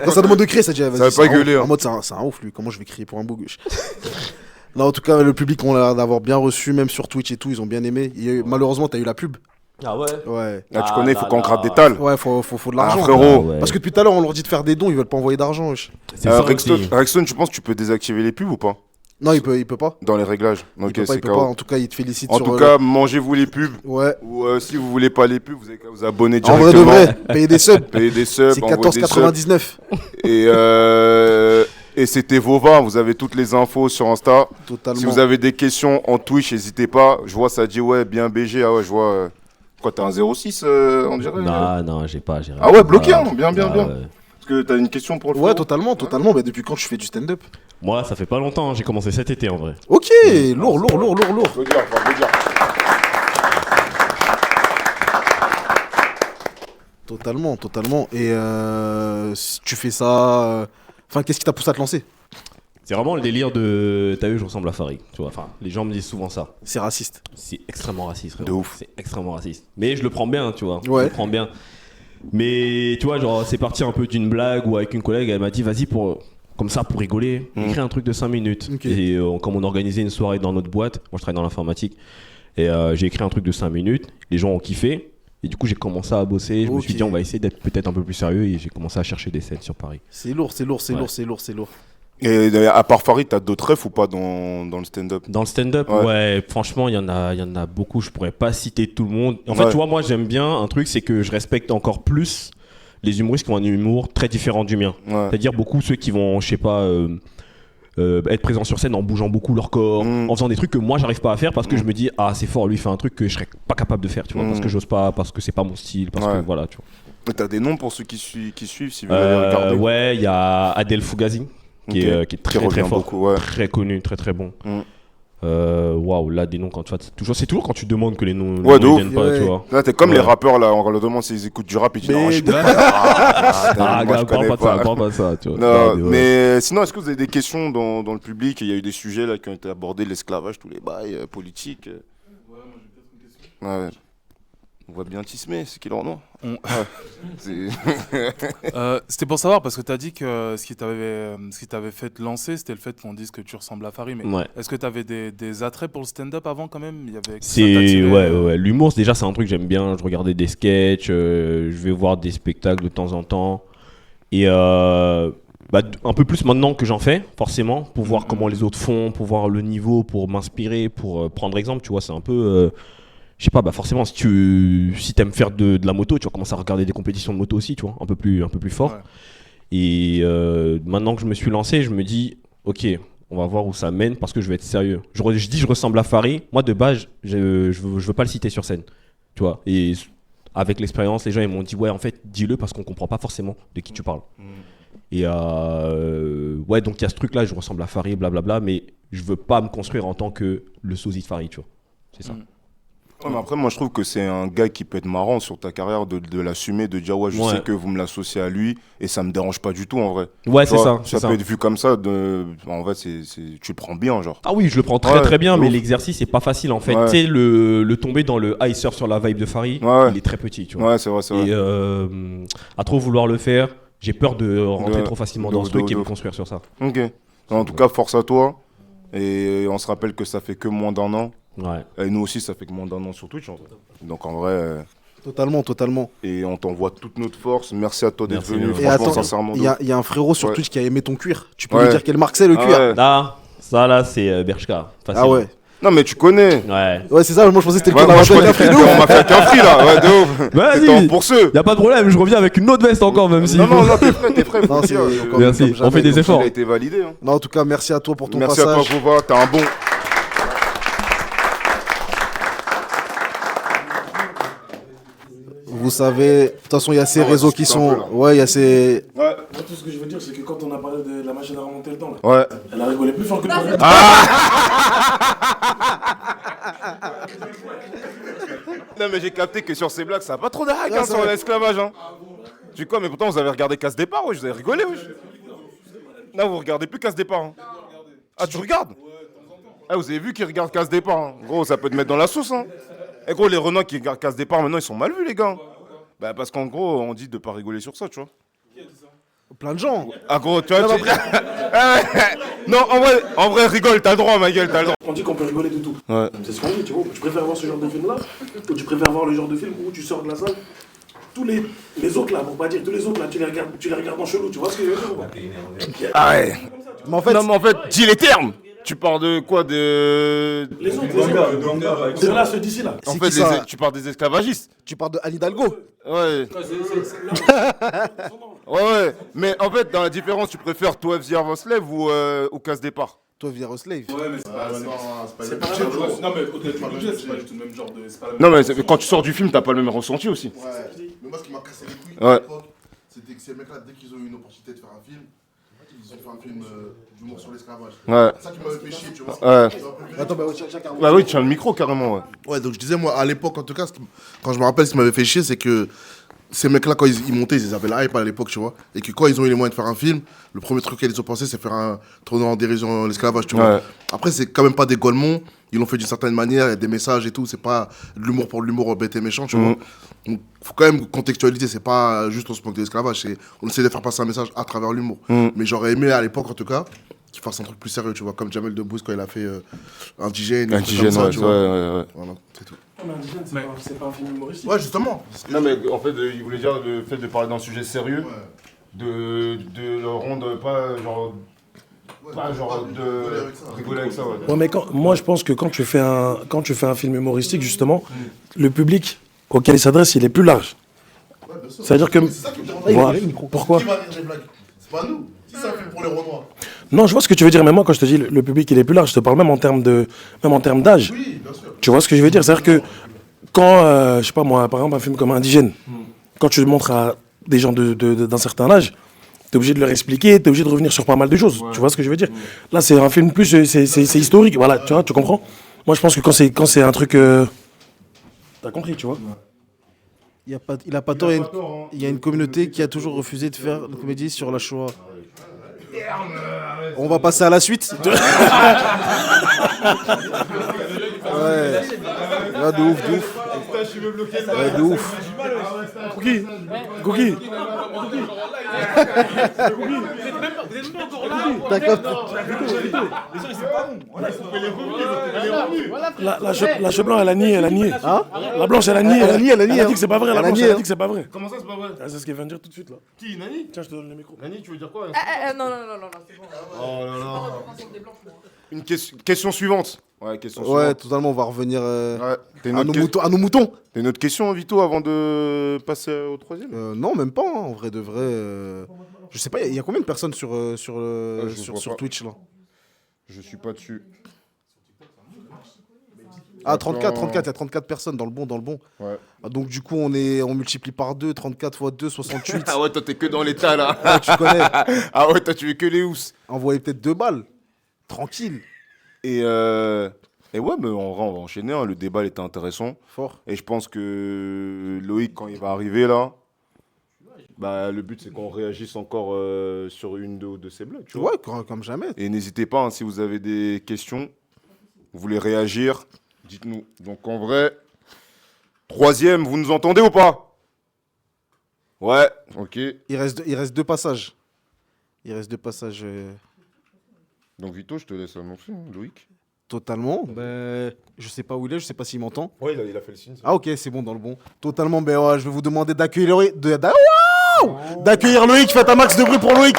quand ça demande de crier, ça dit... Ça veut pas gueuler. En mode, c'est un ouf, lui. Comment je vais crier pour un beau gauche? Là, en tout cas, le public, on l'a d'avoir bien reçu, même sur Twitch et tout, ils ont bien aimé. Malheureusement, t'as eu la pub. Ah ouais. Ouais. Là, tu Ah connais, il là faut qu'on là. gratte des tales. Ouais, faut de Ah, l'argent. frérot. Ah ouais. Parce que depuis tout à l'heure, on leur dit de faire des dons, ils veulent pas envoyer d'argent. Wesh. C'est ça Rexton, aussi. Rexton, tu penses que tu peux désactiver les pubs ou pas? Non, il peut pas. Dans les réglages. Il Ok, peut pas, c'est il peut pas. KO. En tout cas, il te félicite En sur. tout cas, mangez-vous les pubs. Ouais. Ou si vous voulez pas les pubs, vous avez qu'à vous abonner En vrai de directement. vrai, payer des subs. Payer des subs, C'est envoyer des subs. 14,99. Et c'était Vova, vous avez toutes les infos sur Insta. Totalement. Si vous avez des questions en Twitch, n'hésitez pas. Je vois ça dit ouais, bien BG. Ah ouais, je vois. Quoi, t'as un 06 on dirait Non, j'ai pas. Ah ouais, bloqué, hein. Bien. Ouais. Parce que t'as une question pour le Ouais, frérot totalement. Bah, depuis quand je fais du stand-up? Moi, ça fait pas longtemps, hein, j'ai commencé cet été en vrai. Ok, lourd. Faut le dire. Totalement. Et si tu fais ça. Enfin, qu'est-ce qui t'a poussé à te lancer? C'est vraiment le délire de. T'as vu, je ressemble à Farid. Tu vois, enfin, les gens me disent souvent ça. C'est raciste. C'est extrêmement raciste, frérot. De ouf. C'est extrêmement raciste. Mais je le prends bien, tu vois. Ouais. Je le prends bien. Mais tu vois, genre, c'est parti un peu d'une blague ou avec une collègue, elle m'a dit, vas-y, comme ça, pour rigoler, écris un truc de 5 minutes. Ok. Et comme on organisait une soirée dans notre boîte, moi je travaille dans l'informatique, et j'ai écrit un truc de 5 minutes, les gens ont kiffé. Et du coup, j'ai commencé à bosser. Je me suis Ok. dit, on va essayer d'être peut-être un peu plus sérieux. Et j'ai commencé à chercher des scènes sur Paris. C'est lourd. Ouais. Et à part Farid, t'as d'autres refs ou pas dans le stand-up? Dans le stand-up, Ouais. ouais, franchement, il y en a beaucoup. Je pourrais pas citer tout le monde. En fait, Ouais. tu vois, moi, j'aime bien un truc, c'est que je respecte encore plus les humoristes qui ont un humour très différent du mien. Ouais. C'est-à-dire beaucoup ceux qui vont, je sais pas, être présents sur scène en bougeant beaucoup leur corps, Mm. en faisant des trucs que moi, j'arrive pas à faire parce que je me dis, ah, c'est fort, lui, il fait un truc que je serais pas capable de faire, tu vois, parce que j'ose pas, parce que c'est pas mon style, parce Ouais. que voilà, tu vois. Et t'as des noms pour ceux qui suivent, si vous voulez regarder? Ouais, il y a Adel Fugazi, qui Ok. est très revient très fort, beaucoup, ouais. très connu, très très bon. Mm. Waouh, là des noms quand tu vois, c'est toujours quand tu demandes que les noms, Ouais, de ils ouf. viennent pas, Ouais. tu vois. Là, t'es comme Ouais. les rappeurs, là, on leur demande s'ils écoutent du rap, et ils disent Mais- non, je connais Ah, pas. Moi, je gars, connais parle pas de ça, tu vois. Non, Ouais. mais sinon, est-ce que vous avez des questions dans le public? Il y a eu des sujets là qui ont été abordés, l'esclavage, tous les bails politiques. Ouais, moi j'ai peut-être une question. Ouais. On voit bien Tismé, c'est qui leur nom? On- C'est- C'était pour savoir, parce que tu as dit que ce qui t'avait fait te lancer, c'était le fait qu'on dise que tu ressembles à Farid. Mais Ouais. est-ce que tu avais des attraits pour le stand-up avant quand même? Ça C'est t'attirait, ouais. L'humour, déjà, c'est un truc que j'aime bien. Je regardais des sketchs, je vais voir des spectacles de temps en temps. Et un peu plus maintenant que j'en fais, forcément, pour voir comment les autres font, pour voir le niveau, pour m'inspirer, pour prendre exemple. Tu vois, c'est un peu. Je sais pas, forcément, si t'aimes faire de la moto, tu vas commencer à regarder des compétitions de moto aussi, tu vois, un peu plus fort. Ouais. Et maintenant que je me suis lancé, je me dis, ok, on va voir où ça mène parce que je vais être sérieux. Je dis, je ressemble à Farid. Moi, de base, je veux pas le citer sur scène, tu vois. Et avec l'expérience, les gens ils m'ont dit, ouais, en fait, dis-le parce qu'on comprend pas forcément de qui tu parles. Et ouais, donc il y a ce truc-là, je ressemble à Farid, blablabla, mais je veux pas me construire en tant que le sosie de Farid, tu vois. C'est ça. Ouais, mais après, moi, je trouve que c'est un gars qui peut être marrant sur ta carrière de l'assumer, de dire ouais, je Ouais. sais que vous me l'associez à lui et ça me dérange pas du tout en vrai. Ouais, Tu c'est vois, ça. c'est Ça ça. peut être vu comme ça. En vrai, tu le prends bien, genre. Ah oui, je le prends très Ouais, très bien, de mais ouf. l'exercice c'est pas facile en fait. Ouais. Tu sais, le tomber dans le high surf sur la vibe de Farid, Ouais. il est très petit, tu vois. Ouais, c'est vrai, c'est vrai. Et à trop vouloir le faire, j'ai peur de rentrer Ouais. trop facilement De dans ouf, ce truc de et me ouf. construire sur ça. Ok. En tout cas, force à toi. Et on se rappelle que ça fait que moins d'un an. Ouais. Et nous aussi, ça fait que moins d'un an sur Twitch. En vrai. Donc en vrai, Totalement. et on t'envoie toute notre force. Merci à toi d'être Merci, venu. Léo. Et Franchement, attends, sincèrement. il y a un frérot sur Ouais. Twitch qui a aimé ton cuir. Tu peux Ouais. lui dire quelle marque c'est le Ah cuir? ouais. Là, ça là c'est Bershka. Facile. Ah ouais. Non, mais tu connais. Ouais. Ouais, c'est ça, moi je pensais que c'était le Ouais, cuir moi, je d'un connais. frère de ouf. On m'a fait qu'un free là. Ouais, de ouf. Vas-y. T'étais en pour ceux. Y a pas de problème, je reviens avec une autre veste encore même si. Non, non, non, t'es prêt. Non, c'est comme- Merci, comme on jamais, fait des comme efforts. Il a été validé. Hein. Non, en tout cas, merci à toi pour ton Merci à passage. toi, Vova. T'as un bon. Vous savez, de toute façon, il y a ces Ah ouais, réseaux qui discute un peu, sont. là. Ouais, il y a ces. Ouais. Moi, tout ce que je veux dire, c'est que quand on a parlé de la machine à remonter le temps, là, Ouais. elle a rigolé plus fort que le premier. Non, mais j'ai capté que sur ces blagues, ça a pas trop de hack Non, hein, c'est sur vrai. l'esclavage. Hein. Tu quoi, mais pourtant vous avez regardé Casse Départ, ouais, vous avez rigolé, wesh. Non, vous regardez plus Casse Départ. Hein. Ah, tu regardes? Ah, vous avez vu qu'ils regardent Casse Départ. Hein. Gros, ça peut te mettre dans la sauce. Hein. Et gros, les Renois qui regardent Casse Départ, maintenant, ils sont mal vus, les gars. Bah, parce qu'en gros, on dit de pas rigoler sur ça, tu vois. Plein de gens. Ah, gros, tu vois. Non, tu- Non, en vrai, rigole, t'as le droit, ma gueule, t'as le droit. On dit qu'on peut rigoler de tout. Ouais. C'est ce qu'on dit, tu vois. Tu préfères voir ce genre de film-là ou tu préfères voir le genre de film où tu sors de la salle tous les autres là, pour pas dire tous les autres là, tu les regardes en chelou, tu vois ce que je veux dire ou pas? Ah ouais. Mais en fait, Non, mais en fait, dis les termes. Tu parles de quoi de... Les autres, c'est là, ceux d'ici là. En C'est fait, qui ça tu parles des esclavagistes. tu parles de Anne Hidalgo. Ouais. Ouais. Mais en fait, dans la différence, tu préfères 12 Years a Slave ou Casse Départ? Toi, Slave. Ouais, mais c'est pas la même chose. Non, mais au-delà du budget, c'est pas du tout le même genre de. C'est pas la même Non, mais quand tu sors du film, t'as pas le même ressenti aussi. Ouais, mais moi ce qui m'a cassé les couilles Ouais. à l'époque, c'était que ces mecs-là, dès qu'ils ont eu une opportunité de faire un film, ils ont fait un film d'humour sur l'esclavage. Ouais. C'est ça qui m'avait fait chier, tu vois. Ouais. Attends, bah, chacun. Bah oui, tu as le micro carrément, ouais. Ouais, donc je disais, moi, à l'époque, en tout cas, quand je me rappelle, ce qui m'avait fait chier, c'est que ces mecs-là, quand ils montaient, ils avaient la hype à l'époque, tu vois. Et que quand ils ont eu les moyens de faire un film, le premier truc qu'ils ont pensé, c'est faire un tournoi en dérision l'esclavage, tu vois. Ouais. Après, c'est quand même pas des golemons. Ils l'ont fait d'une certaine manière, il y a des messages et tout. C'est pas de l'humour pour l'humour bête et méchant, tu vois. Donc, faut quand même contextualiser. C'est pas juste on se moque de l'esclavage. On essaie de faire passer un message à travers l'humour. Mais j'aurais aimé, à l'époque, en tout cas, qu'ils fassent un truc plus sérieux, tu vois. Comme Jamel Debbouze quand il a fait Indigène. Un truc comme ça, ouais, tu ouais, vois. ouais. Voilà, c'est tout. Non, mais Indigène, c'est pas un film humoristique. Ouais, justement. Non, mais en fait, il voulait dire le fait de parler d'un sujet sérieux, de le rendre pas genre. Pas genre de rigoler avec ça, ouais. Ouais, mais moi je pense que quand tu fais un film humoristique, justement, le public auquel il s'adresse, il est plus large. C'est-à-dire que. C'est ça qui me dérange. Voilà. Pourquoi? Qui va rire des blagues? C'est pas nous. Si c'est un film pour les Renois. Non, je vois ce que tu veux dire, mais moi quand je te dis le public il est plus large, je te parle même en termes d'âge. Oui, bien sûr. Tu vois ce que je veux dire? C'est-à-dire que quand, je sais pas moi, par exemple un film comme Indigène, quand tu le montres à des gens d'un certain âge, t'es obligé de leur expliquer, t'es obligé de revenir sur pas mal de choses. Tu vois ce que je veux dire? Là, c'est un film plus, c'est historique, voilà, tu vois, tu comprends? Moi, je pense que quand c'est un truc, t'as compris, tu vois? Il a pas tort. Il y a une communauté qui a toujours refusé de faire une comédie sur la Shoah. On va passer à la suite. Ouais. Là, de ouf. Ouais, de ouf. Cookie. D'accord. La cheveux blanc, elle a nié. Hein? La blanche, elle a nié. Elle a nié, Elle a dit que c'est pas vrai. La Elle a blanche, nié, elle a hein. dit que c'est pas vrai. Comment ça, c'est pas vrai? Ah, c'est ce qu'elle vient de dire tout de suite, là. Qui, Nani? Tiens, je te donne le micro. Nani, tu veux dire quoi? Non, c'est bon. Oh là là. Une question suivante. Ouais, question Ouais, suivante. totalement. On va revenir Ouais. T'as une à, autre à nos moutons. T'as une autre question, Vito, avant de passer au troisième? Non, même pas. Hein, en vrai de vrai. Je sais pas. Il y a combien de personnes sur je vois pas. Twitch là? Je suis pas dessus. Ah, 34. Il y a 34 personnes dans le bon. Ouais. Ah, donc du coup, on multiplie par 2. 34 x 2, 68. Ah ouais, toi, t'es que dans l'état, là. Ouais, tu connais. Ah ouais, toi, tu veux que les housses. Envoyez peut-être 2 balles. Tranquille. Et ouais, mais en vrai, on va enchaîner. Hein. Le débat il était intéressant. Fort. Et je pense que Loïc, quand il va arriver là, bah, le but c'est qu'on réagisse encore sur une de ces blagues. Tu vois. Ouais, comme jamais. Et n'hésitez pas, hein, si vous avez des questions, vous voulez réagir, dites-nous. Donc en vrai, troisième, vous nous entendez ou pas? Ouais, ok. Il reste 2 passages. Donc Vito, je te laisse annoncer, hein, Loïc. Totalement. Ben, je sais pas où il est, je sais pas s'il m'entend. Ouais, il a fait le signe. Ah ok, c'est bon, dans le bon. Totalement, ben ouais, je vais vous demander d'accueillir d'accueillir Loïc. Faites un max de bruit pour Loïc.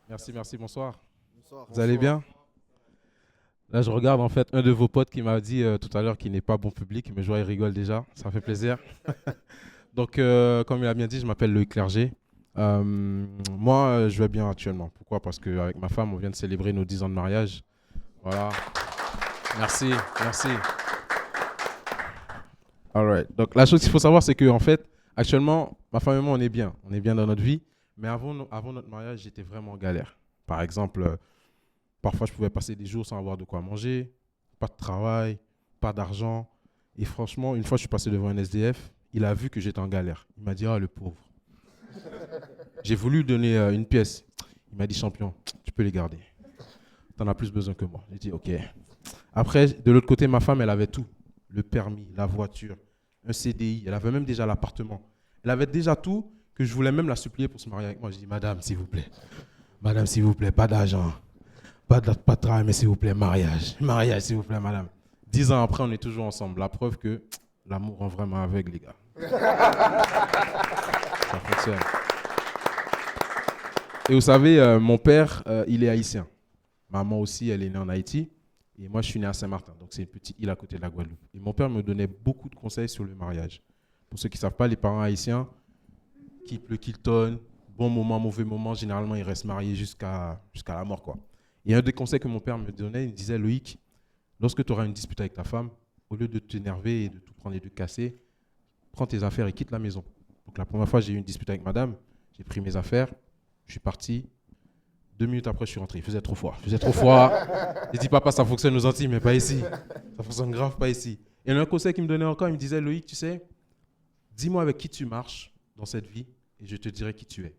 Merci, bonsoir. Vous allez bien? Là, je regarde en fait un de vos potes qui m'a dit tout à l'heure qu'il n'est pas bon public, mais je vois il rigole déjà, ça fait plaisir. Donc, comme il a bien dit, je m'appelle Loïc Clerget. Moi, je vais bien actuellement. Pourquoi? Parce qu'avec ma femme, on vient de célébrer nos 10 ans de mariage. Voilà. Merci. All right. Donc, la chose qu'il faut savoir, c'est qu'en fait, actuellement, ma femme et moi, on est bien. On est bien dans notre vie. Mais avant notre mariage, j'étais vraiment en galère. Par exemple, parfois, je pouvais passer des jours sans avoir de quoi manger, pas de travail, pas d'argent. Et franchement, une fois, je suis passé devant un SDF. Il a vu que j'étais en galère. Il m'a dit, ah, le pauvre. J'ai voulu lui donner une pièce. Il m'a dit, champion, tu peux les garder. T'en as plus besoin que moi. J'ai dit, ok. Après, de l'autre côté, ma femme, elle avait tout. Le permis, la voiture, un CDI. Elle avait même déjà l'appartement. Elle avait déjà tout, que je voulais même la supplier pour se marier avec moi. Je dis, madame, s'il vous plaît. Madame, s'il vous plaît, pas d'argent. Pas de travail, mais s'il vous plaît, mariage. Mariage, s'il vous plaît, madame. 10 ans après, on est toujours ensemble. La preuve que l'amour rend vraiment aveugle, les gars. Ça fonctionne. Et vous savez, mon père, il est haïtien. Maman aussi, elle est née en Haïti. Et moi, je suis né à Saint-Martin. Donc, c'est une petite île à côté de la Guadeloupe. Et mon père me donnait beaucoup de conseils sur le mariage. Pour ceux qui ne savent pas, les parents haïtiens, qu'il pleut, qu'il tonne, bon moment, mauvais moment, généralement, ils restent mariés jusqu'à la mort, quoi. Et un des conseils que mon père me donnait, il me disait, Loïc, lorsque tu auras une dispute avec ta femme, au lieu de t'énerver et de tout prendre et de casser, prends tes affaires et quitte la maison. Donc, la première fois, j'ai eu une dispute avec madame. J'ai pris mes affaires, je suis parti. 2 minutes après, je suis rentré. Il faisait trop froid. J'ai dit, papa, ça fonctionne aux Antilles, mais pas ici. Ça fonctionne grave pas ici. Et un conseil qu'il me donnait encore, il me disait, Loïc, tu sais, dis-moi avec qui tu marches dans cette vie et je te dirai qui tu es.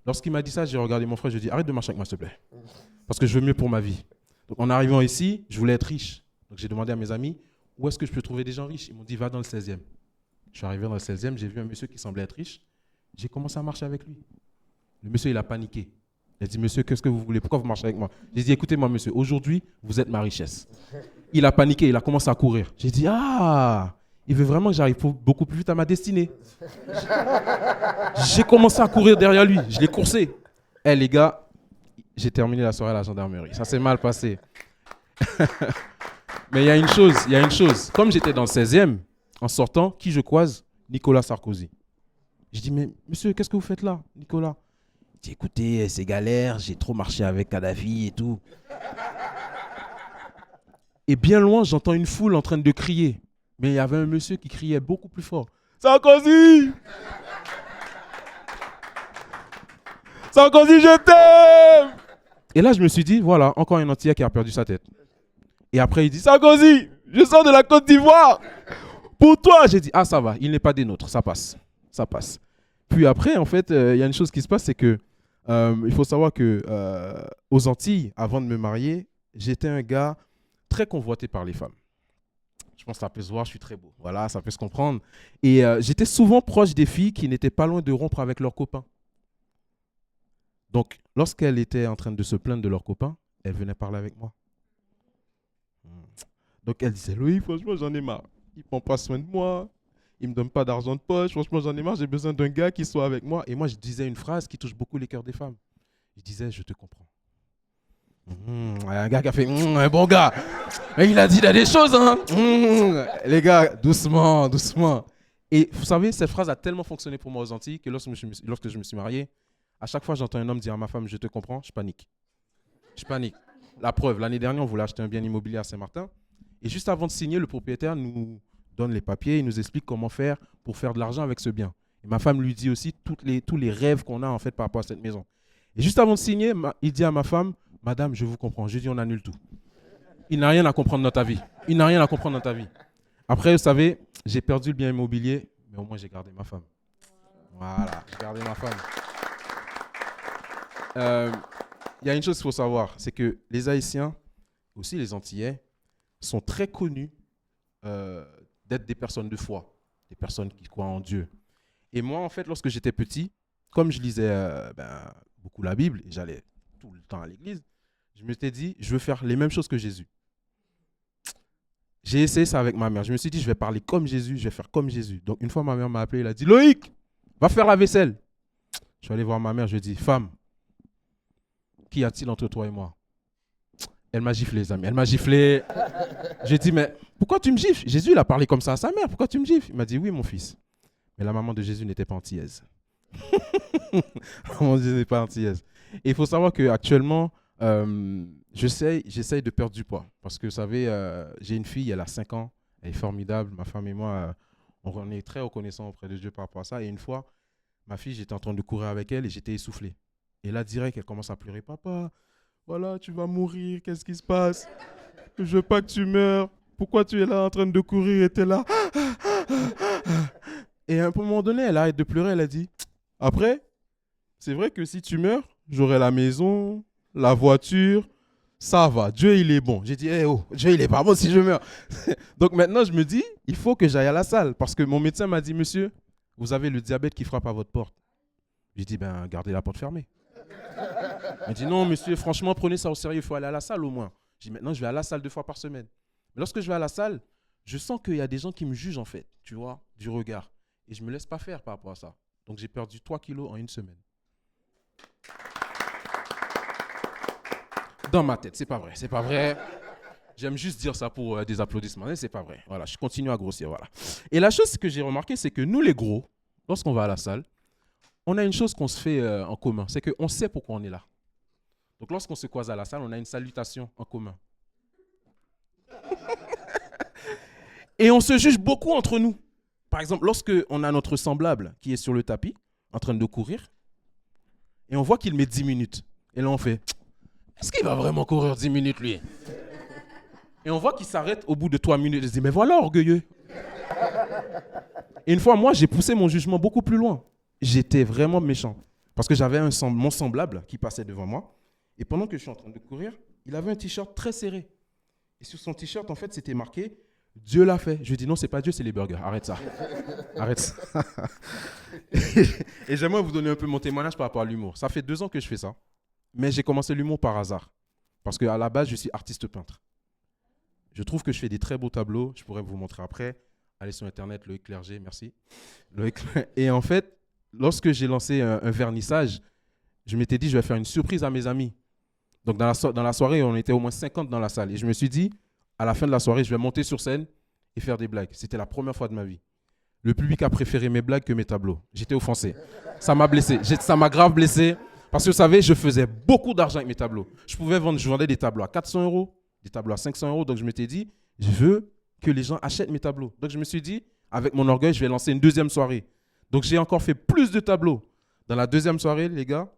Lorsqu'il m'a dit ça, j'ai regardé mon frère, je lui ai dit, arrête de marcher avec moi, s'il te plaît. Parce que je veux mieux pour ma vie. Donc, en arrivant ici, je voulais être riche. Donc, j'ai demandé à mes amis, où est-ce que je peux trouver des gens riches? Ils m'ont dit, va dans le 16e. Je suis arrivé dans le 16e, j'ai vu un monsieur qui semblait être riche. J'ai commencé à marcher avec lui. Le monsieur, il a paniqué. Il a dit, monsieur, qu'est-ce que vous voulez? Pourquoi vous marchez avec moi? J'ai dit, écoutez-moi, monsieur, aujourd'hui, vous êtes ma richesse. Il a paniqué, il a commencé à courir. J'ai dit, ah, il veut vraiment que j'arrive beaucoup plus vite à ma destinée. J'ai commencé à courir derrière lui, je l'ai coursé. Eh les gars, j'ai terminé la soirée à la gendarmerie. Ça s'est mal passé. Mais il y a une chose. Comme j'étais dans le 16e, en sortant, qui je croise? Nicolas Sarkozy. Je dis, mais monsieur, qu'est-ce que vous faites là, Nicolas? Il dit, écoutez, c'est galère, j'ai trop marché avec Kadhafi et tout. Et bien loin, j'entends une foule en train de crier. Mais il y avait un monsieur qui criait beaucoup plus fort. Sarkozy! Sarkozy, je t'aime! Et là, je me suis dit, voilà, encore un Antillais qui a perdu sa tête. Et après, il dit, Sarkozy, je sors de la Côte d'Ivoire. Pour toi, j'ai dit, ah, ça va, il n'est pas des nôtres, ça passe. Ça passe. Puis après, en fait, il y a une chose qui se passe, c'est que il faut savoir que aux Antilles, avant de me marier, j'étais un gars très convoité par les femmes. Je pense que ça peut se voir, je suis très beau. Voilà, ça peut se comprendre. Et j'étais souvent proche des filles qui n'étaient pas loin de rompre avec leurs copains. Donc, lorsqu'elles étaient en train de se plaindre de leurs copains, elles venaient parler avec moi. Donc, elles disaient, Loïc, franchement, j'en ai marre. Il ne prend pas soin de moi. Il ne me donne pas d'argent de poche. Franchement, j'en ai marre. J'ai besoin d'un gars qui soit avec moi. Et moi, je disais une phrase qui touche beaucoup les cœurs des femmes. Je disais, je te comprends. Un gars qui a fait un bon gars. Mais il a dit des choses, hein. Les gars, doucement, doucement. Et vous savez, cette phrase a tellement fonctionné pour moi aux Antilles que lorsque je me suis marié, à chaque fois j'entends un homme dire à ma femme, je te comprends, je panique. Je panique. La preuve, l'année dernière, on voulait acheter un bien immobilier à Saint-Martin. Et juste avant de signer, le propriétaire nous donne les papiers, il nous explique comment faire pour faire de l'argent avec ce bien. Et ma femme lui dit aussi tous les rêves qu'on a en fait par rapport à cette maison. Et juste avant de signer, il dit à ma femme, madame, je vous comprends. Je dis, on annule tout. Il n'a rien à comprendre dans ta vie. Il n'a rien à comprendre dans ta vie. Après, vous savez, j'ai perdu le bien immobilier, mais au moins j'ai gardé ma femme. Voilà, j'ai gardé ma femme. Il y a une chose qu'il faut savoir, c'est que les Haïtiens, aussi les Antillais, sont très connus d'être des personnes de foi, des personnes qui croient en Dieu. Et moi, en fait, lorsque j'étais petit, comme je lisais beaucoup la Bible et j'allais tout le temps à l'église, je m'étais dit, je veux faire les mêmes choses que Jésus. J'ai essayé ça avec ma mère. Je me suis dit, je vais parler comme Jésus, je vais faire comme Jésus. Donc, une fois, ma mère m'a appelé, elle a dit, Loïc, va faire la vaisselle. Je suis allé voir ma mère, je lui ai dit, femme, qu'y a-t-il entre toi et moi? Elle m'a giflé, les amis. Elle m'a giflé. J'ai dit, mais pourquoi tu me gifles? Jésus, il a parlé comme ça à sa mère. Pourquoi tu me gifles? Il m'a dit, oui, mon fils. Mais la maman de Jésus n'était pas antillaise. La maman de Jésus n'était pas antillaise. Et il faut savoir qu'actuellement, j'essaye de perdre du poids. Parce que, vous savez, j'ai une fille, elle a 5 ans. Elle est formidable. Ma femme et moi, on est très reconnaissants auprès de Dieu par rapport à ça. Et une fois, ma fille, j'étais en train de courir avec elle et j'étais essoufflé. Et là, direct, elle commence à pleurer. Papa, voilà, tu vas mourir. Qu'est-ce qui se passe? Je veux pas que tu meurs. Pourquoi tu es là en train de courir et tu es là? Et à un moment donné, elle arrête de pleurer. Elle a dit, après, c'est vrai que si tu meurs, j'aurai la maison, la voiture. Ça va, Dieu, il est bon. J'ai dit, Dieu, il est pas bon si je meurs. Donc maintenant, je me dis, il faut que j'aille à la salle. Parce que mon médecin m'a dit, monsieur, vous avez le diabète qui frappe à votre porte. J'ai dit, ben, gardez la porte fermée. Il dit, non, monsieur, franchement, prenez ça au sérieux, il faut aller à la salle au moins. J'ai dit, maintenant, je vais à la salle 2 fois par semaine. Mais lorsque je vais à la salle, je sens qu'il y a des gens qui me jugent, en fait, tu vois, du regard. Et je ne me laisse pas faire par rapport à ça. Donc, j'ai perdu 3 kilos en une semaine. Dans ma tête, c'est pas vrai, c'est pas vrai. J'aime juste dire ça pour des applaudissements, mais c'est pas vrai. Voilà, je continue à grossir, voilà. Et la chose que j'ai remarqué, c'est que nous, les gros, lorsqu'on va à la salle, on a une chose qu'on se fait en commun, c'est qu'on sait pourquoi on est là. Donc, lorsqu'on se croise à la salle, on a une salutation en commun. Et on se juge beaucoup entre nous. Par exemple, lorsqu'on a notre semblable qui est sur le tapis, en train de courir, et on voit qu'il met 10 minutes. Et là, on fait, est-ce qu'il va vraiment courir 10 minutes, lui? Et on voit qu'il s'arrête au bout de 3 minutes. Il se dit, mais voilà, orgueilleux. Et une fois, moi, j'ai poussé mon jugement beaucoup plus loin. J'étais vraiment méchant. Parce que j'avais mon semblable qui passait devant moi. Et pendant que je suis en train de courir, il avait un t-shirt très serré. Et sur son t-shirt, en fait, c'était marqué « Dieu l'a fait ». Je lui ai dit « Non, c'est pas Dieu, c'est les burgers. Arrête ça. Arrête ça. » Et j'aimerais vous donner un peu mon témoignage par rapport à l'humour. Ça fait 2 ans que je fais ça. Mais j'ai commencé l'humour par hasard. Parce qu'à la base, je suis artiste peintre. Je trouve que je fais des très beaux tableaux. Je pourrais vous montrer après. Allez sur Internet, Loïc Clerget, merci. Et en fait, lorsque j'ai lancé un vernissage, je m'étais dit, je vais faire une surprise à mes amis. Donc, dans la soirée, on était au moins 50 dans la salle. Et je me suis dit, à la fin de la soirée, je vais monter sur scène et faire des blagues. C'était la première fois de ma vie. Le public a préféré mes blagues que mes tableaux. J'étais offensé. Ça m'a blessé. Ça m'a grave blessé. Parce que vous savez, je faisais beaucoup d'argent avec mes tableaux. Je vendais des tableaux à 400 €, des tableaux à 500 €. Donc, je m'étais dit, je veux que les gens achètent mes tableaux. Donc, je me suis dit, avec mon orgueil, je vais lancer une 2e soirée. Donc, j'ai encore fait plus de tableaux. Dans la 2e soirée, les gars,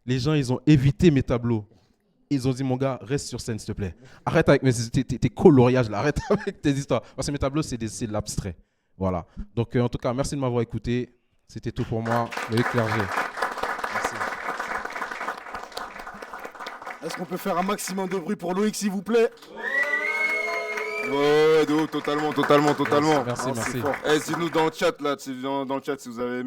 les gens, ils ont évité mes tableaux. Ils ont dit, mon gars, reste sur scène, s'il te plaît. Arrête avec tes coloriages, là. Arrête avec tes histoires. Parce que mes tableaux, c'est de l'abstrait. Voilà. Donc, en tout cas, merci de m'avoir écouté. C'était tout pour moi. Loïc Clerget. Merci. Est-ce qu'on peut faire un maximum de bruit pour Loïc, s'il vous plaît? Ouais, de ouf, totalement. Merci. Eh, dites-nous dans le chat, là, dans le chat si vous avez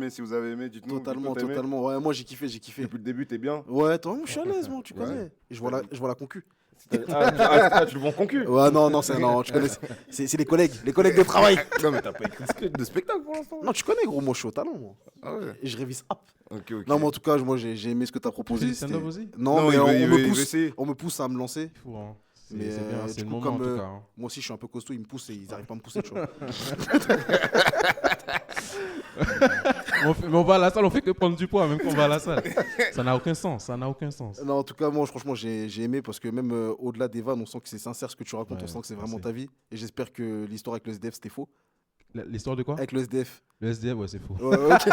aimé, dites-nous. Totalement. Ouais, moi, j'ai kiffé. Depuis le début, t'es bien. Ouais, toi, je suis à l'aise, moi, tu connais. Et je vois la concu. Tu le vends concu. Ouais, non, tu connais. C'est les collègues de travail. Non, mais t'as pas écrit de spectacle pour l'instant. Non, tu connais, gros, moi, je suis au talent, moi. Ah ouais. Et je révise up. Ok. Non, mais en tout cas, moi, j'ai aimé ce que t'as proposé. Stand-up aussi? Non, mais on me pousse à me lancer. Fou, hein. Mais c'est bien, c'est le moment comme, en tout cas. Hein. Moi aussi, je suis un peu costaud, ils me poussent et ils n'arrivent pas à me pousser, tu vois. Mais on va à la salle, on fait que prendre du poids, même quand on va à la salle. Ça n'a aucun sens, Non, en tout cas, moi, franchement, j'ai aimé parce que même au-delà des vannes, on sent que c'est sincère ce que tu racontes, on sent que c'est vraiment ta vie. Et j'espère que l'histoire avec le SDF, c'était faux. L'histoire de quoi? Avec le SDF. Le SDF, ouais, c'est faux. Ouais, ok.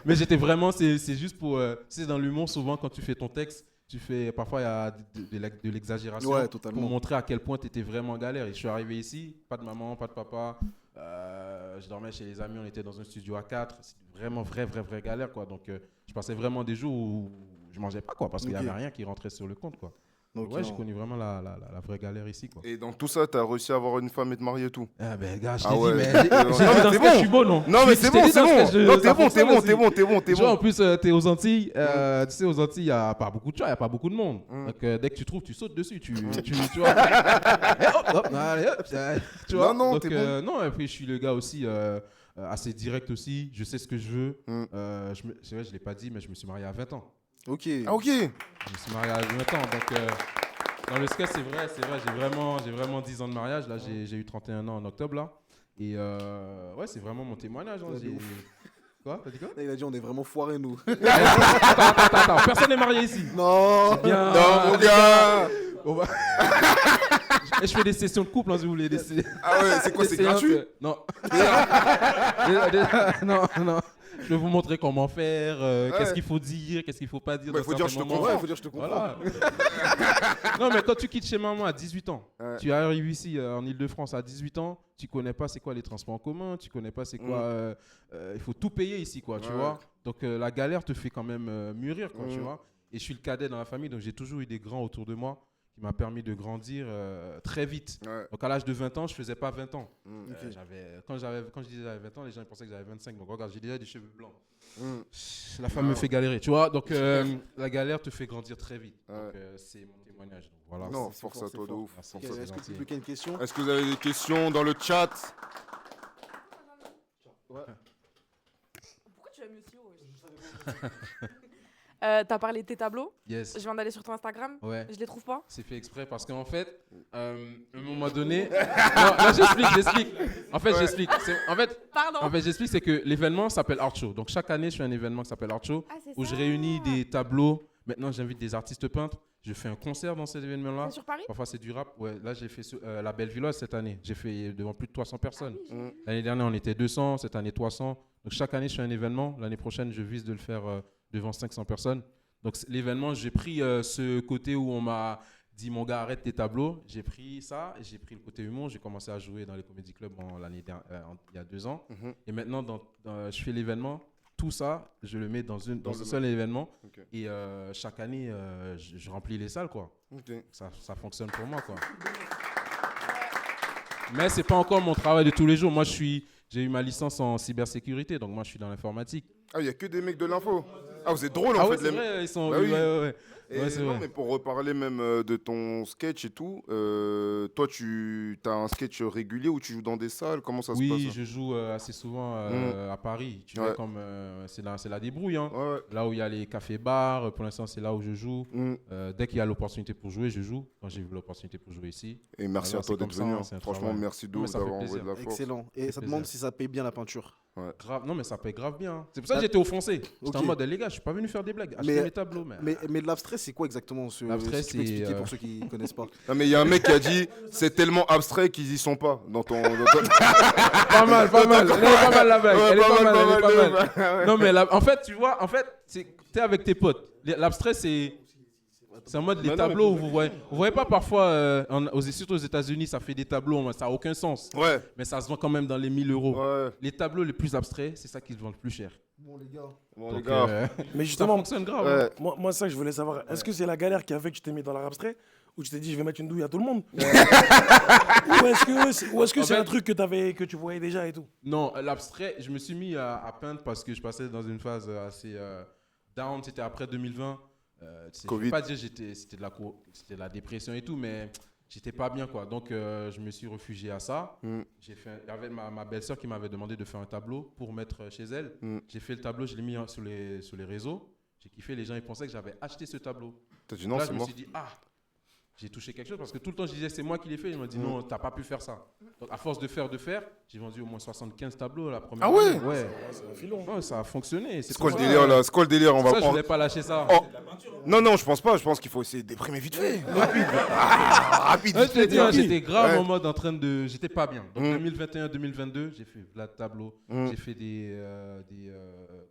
Mais j'étais vraiment, c'est juste pour... c'est dans l'humour, souvent, quand tu fais ton texte, parfois il y a de l'exagération pour montrer à quel point tu étais vraiment en galère. Et je suis arrivé ici, pas de maman, pas de papa, je dormais chez les amis, on était dans un studio à 4, c'était vraiment vraie galère quoi. Donc je passais vraiment des jours où je mangeais pas quoi, parce qu'il n'y avait rien qui rentrait sur le compte quoi. Donc ouais, j'ai connu vraiment la vraie galère ici quoi. Et dans tout ça, t'as réussi à avoir une femme et te marier et tout? Ah ben gars, je t'ai dit, mais je suis beau non? Non mais c'est bon. Non, t'es bon. Genre, en plus, t'es aux Antilles, tu sais, aux Antilles, il n'y a pas beaucoup de choix, il n'y a pas beaucoup de monde. Donc dès que tu trouves, tu sautes dessus, tu vois. Et hop, allez, hop, tu vois. Non, donc, t'es bon. non, et puis je suis le gars aussi, assez direct aussi, je sais ce que je veux. C'est vrai, je ne l'ai pas dit, mais je me suis marié à 20 ans. Ok. Ah, ok. Je me suis marié à 20 ans, donc dans le sketch, c'est vrai, j'ai vraiment 10 ans de mariage. Là, j'ai eu 31 ans en octobre, là. Et ouais, c'est vraiment mon témoignage. Hein, Quoi? T'as dit quoi? Il a dit on est vraiment foirés, nous. Attends, personne n'est marié ici. Non. C'est bien. Non, mon gars. Et je fais des sessions de couple, hein, si vous voulez. Ah ouais, c'est quoi, c'est gratuit? Non. Non. Je vais vous montrer comment faire, qu'est-ce qu'il faut dire, qu'est-ce qu'il ne faut pas dire. Il faut dire que je te comprends. Il faut dire que je te comprends. Voilà. Non, mais quand tu quittes chez maman à 18 ans, tu arrives ici en Ile-de-France à 18 ans, tu ne connais pas c'est quoi les transports en commun, tu ne connais pas c'est quoi... il faut tout payer ici, quoi, tu vois. Donc la galère te fait quand même mûrir, quoi, tu vois. Et je suis le cadet dans la famille, donc j'ai toujours eu des grands autour de moi qui m'a permis de grandir très vite. Ouais. Donc à l'âge de 20 ans, je faisais pas 20 ans. Ok. Quand je disais j'avais 20 ans, les gens ils pensaient que j'avais 25. Donc regarde, j'ai déjà des cheveux blancs. Mm. La femme me fait galérer, tu vois. Donc la galère te fait grandir très vite. Ouais. Donc c'est mon témoignage. Donc, voilà. Non, c'est force fort, à c'est toi de fort. ouf. Merci. Force Ok, à toi. est-ce que quelqu'un a une question? Est-ce que vous avez des questions dans le chat? Pourquoi tu l'as mis aussi haut? T'as parlé de tes tableaux. Yes. Je viens d'aller sur ton Instagram. Ouais. Je les trouve pas. C'est fait exprès parce qu'en fait, à un moment donné. Non, là, j'explique. En fait, j'explique. Pardon. En fait, j'explique, c'est que l'événement s'appelle Art Show. Donc, chaque année, je fais un événement qui s'appelle Art Show Ah, c'est où je ça. réunis des tableaux. Maintenant, j'invite des artistes peintres. Je fais un concert dans cet événement-là. C'est sur Paris? Parfois, c'est du rap. Ouais, là, j'ai fait la Bellevilloise cette année. J'ai fait devant plus de 300 personnes. Ah oui, L'année dernière, on était 200. Cette année, 300. Donc, chaque année, je fais un événement. L'année prochaine, je vise de le faire devant 500 personnes. Donc, l'événement, j'ai pris ce côté où on m'a dit, mon gars, arrête tes tableaux. J'ai pris ça. Et j'ai pris le côté humour. J'ai commencé à jouer dans les comédie clubs il y a 2 ans. Et maintenant, je fais l'événement. Tout ça, je le mets dans un seul événement. Ok. Et chaque année, je remplis les salles, quoi. Ok. Ça fonctionne pour moi, quoi. Mais c'est pas encore mon travail de tous les jours. Moi, j'ai eu ma licence en cybersécurité, donc moi, je suis dans l'informatique. Ah, il n'y a que des mecs de l'info. Ah, vous êtes drôle en Ah fait. ouais, c'est vrai, ils sont... Bah oui. ouais. Et Ouais, c'est non, vrai. mais pour reparler même de ton sketch et tout, toi, tu as un sketch régulier où tu joues dans des salles. Comment ça se passe? Oui, je joue assez souvent à Paris. Tu vois, comme c'est la débrouille. Hein. Ouais, ouais. Là où il y a les cafés-bars, pour l'instant, c'est là où je joue. Dès qu'il y a l'opportunité pour jouer, je joue. Quand j'ai eu l'opportunité pour jouer ici. Et merci Voilà, à toi c'est d'être comme ça, venu. hein, Hein. c'est un Franchement, travail. merci Non, mais ça fait d'avoir envoyé de plaisir. la force. Excellent. Et ça demande si ça paye bien la peinture. Grave. Non, mais ça paye grave bien. Hein. C'est pour ça que j'étais offensé. J'étais en Ok. mode, les gars, je suis pas venu faire des blagues. Achetez mes tableaux. Mais de l'abstrait, c'est quoi exactement L'abstrait, si tu peux c'est, expliquer pour ceux qui ne connaissent pas. Non, mais il y a un mec qui a dit c'est tellement abstrait qu'ils y sont pas dans ton. Pas mal. Elle est pas mal la blague. Ouais, Elle est pas mal. Ouais. Non, mais en fait, tu vois, t'es avec tes potes. L'abstrait, c'est en mode les tableaux où vous voyez pas parfois, surtout aux États-Unis, ça fait des tableaux, ça n'a aucun sens. Ouais. Mais ça se vend quand même dans les 1000 euros. Ouais. Les tableaux les plus abstraits, c'est ça qui se vend le plus cher. Bon, les gars. Bon, Donc, les gars. Mais ça justement, fonctionne grave. Ouais. moi, ça que je voulais savoir, est-ce que c'est la galère qui a fait que tu t'es mis dans l'art abstrait ou tu t'es dit je vais mettre une douille à tout le monde? Ou est-ce que c'est un truc que tu voyais déjà et tout? Non, l'abstrait, je me suis mis à peindre parce que je passais dans une phase assez down. C'était après 2020. Je ne Covid. vais pas dire c'était de la dépression et tout, mais j'étais pas bien, quoi. Donc, je me suis réfugié à ça. Il y avait ma belle-sœur qui m'avait demandé de faire un tableau pour mettre chez elle. J'ai fait le tableau, je l'ai mis sur les réseaux. J'ai kiffé, les gens ils pensaient que j'avais acheté ce tableau. T'as dit non, Là, c'est je me mort. suis dit, j'ai touché quelque chose parce que tout le temps je disais c'est moi qui l'ai fait. Ils m'ont dit non, t'as pas pu faire ça. Donc à force de faire, j'ai vendu au moins 75 tableaux la première Ah ouais? année. Ouais. C'est un filon. Ouais, ça a fonctionné. C'est quoi le délire là? C'est quoi le délire? On C'est pour va ça que je voulais pas lâcher ça. Oh. Non, je pense pas. Je pense qu'il faut essayer de déprimer vite fait. Rapide. Rapide. Ouais, vite je te fait, dis, hein, rapide. j'étais grave Ouais. en mode en train de. J'étais pas bien. Donc 2021-2022, j'ai fait la tableau. J'ai fait des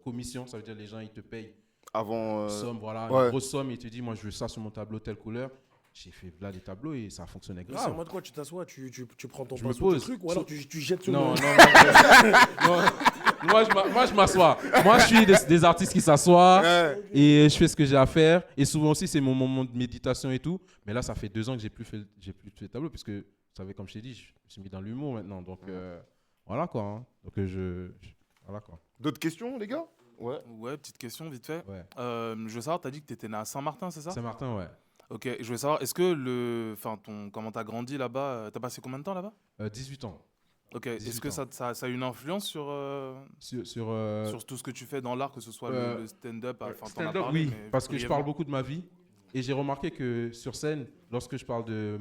commissions. Ça veut dire les gens ils te payent Avant. une somme, voilà, ouais. une grosse somme. Et ils te disent moi je veux ça sur mon tableau, telle couleur. J'ai fait là des tableaux et ça fonctionnait Mais c'est en grave. mode quoi? Tu t'assois, tu prends ton Je me pinceau, ton pose. truc, ou alors tu jettes sur Non, le... non. Moi, je m'assois. Moi, je suis des artistes qui s'assoient et je fais ce que j'ai à faire. Et souvent aussi, c'est mon moment de méditation et tout. Mais là, ça fait 2 ans que j'ai plus fait de tableau puisque, vous savez, comme je t'ai dit, je me suis mis dans l'humour maintenant. Donc, voilà quoi. Hein. Donc, voilà quoi. D'autres questions, les gars? Ouais. Ouais, petite question vite fait. Ouais. Je veux savoir, t'as dit que t'étais né à Saint-Martin, c'est ça? Saint-Martin, ouais. Ok, je voulais savoir, est-ce que comment t'as grandi là-bas, t'as passé combien de temps là-bas? 18 ans. Ok, est-ce 18 que ans. ça a une influence sur Sur tout ce que tu fais dans l'art, que ce soit le stand-up, enfin t'en as stand-up, parlé, oui, mais parce que je parle brièvement. beaucoup de ma vie. Et j'ai remarqué que sur scène, lorsque je parle de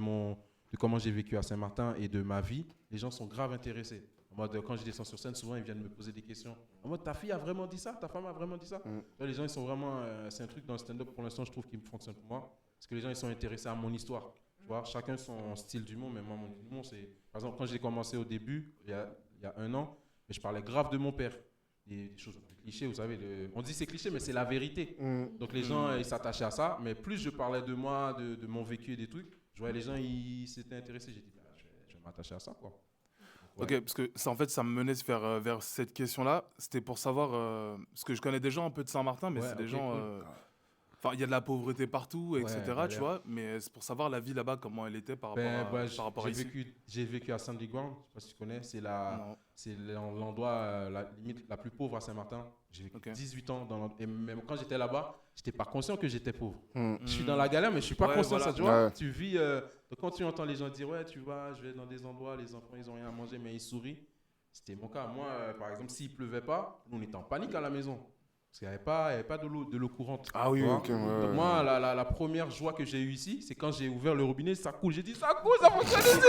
comment j'ai vécu à Saint-Martin et de ma vie, les gens sont grave intéressés. En mode, quand je descends sur scène, souvent ils viennent me poser des questions. En mode, ta fille a vraiment dit ça? Ta femme a vraiment dit ça? Là, les gens, ils sont vraiment. C'est un truc dans le stand-up, pour l'instant, je trouve qu'il fonctionne pour moi. Parce que les gens, ils sont intéressés à mon histoire. Tu vois, chacun son style d'humour, mais moi, mon humour, c'est. Par exemple, quand j'ai commencé au début, il y a 1 an, je parlais grave de mon père. Des choses clichés, vous savez. On dit c'est cliché, mais c'est la vérité. Donc les gens, ils s'attachaient à ça. Mais plus je parlais de moi, de mon vécu et des trucs, je voyais les gens, ils s'étaient intéressés. J'ai dit, je vais m'attacher à ça, quoi. Ok, parce que ça, en fait, ça me menait vers cette question-là. C'était pour savoir, parce que je connais des gens un peu de Saint-Martin, mais Ouais, c'est des ok, gens... cool. Enfin, il y a de la pauvreté partout, etc. galère. Tu vois, mais c'est pour savoir la vie là-bas, comment elle était par rapport par rapport à ici. J'ai vécu à Sandy Ground, je sais pas si tu connais, Non. c'est l'endroit limite la plus pauvre à Saint-Martin. J'ai vécu 18 ans et même quand j'étais là-bas, j'étais pas conscient que j'étais pauvre. Je suis dans la galère, mais je suis pas conscient de ça, tu vois. Tu vis, donc quand tu entends les gens dire ouais, tu vois, je vais dans des endroits, les enfants ils ont rien à manger, mais ils sourient. C'était mon cas. Moi, par exemple, s'il pleuvait pas, nous on était en panique à la maison. Parce qu'il n'y avait pas de l'eau courante. Ah oui, ok. Donc moi, la première joie que j'ai eue ici, c'est quand j'ai ouvert le robinet, ça coule. J'ai dit, ça coule, ça fonctionne ici.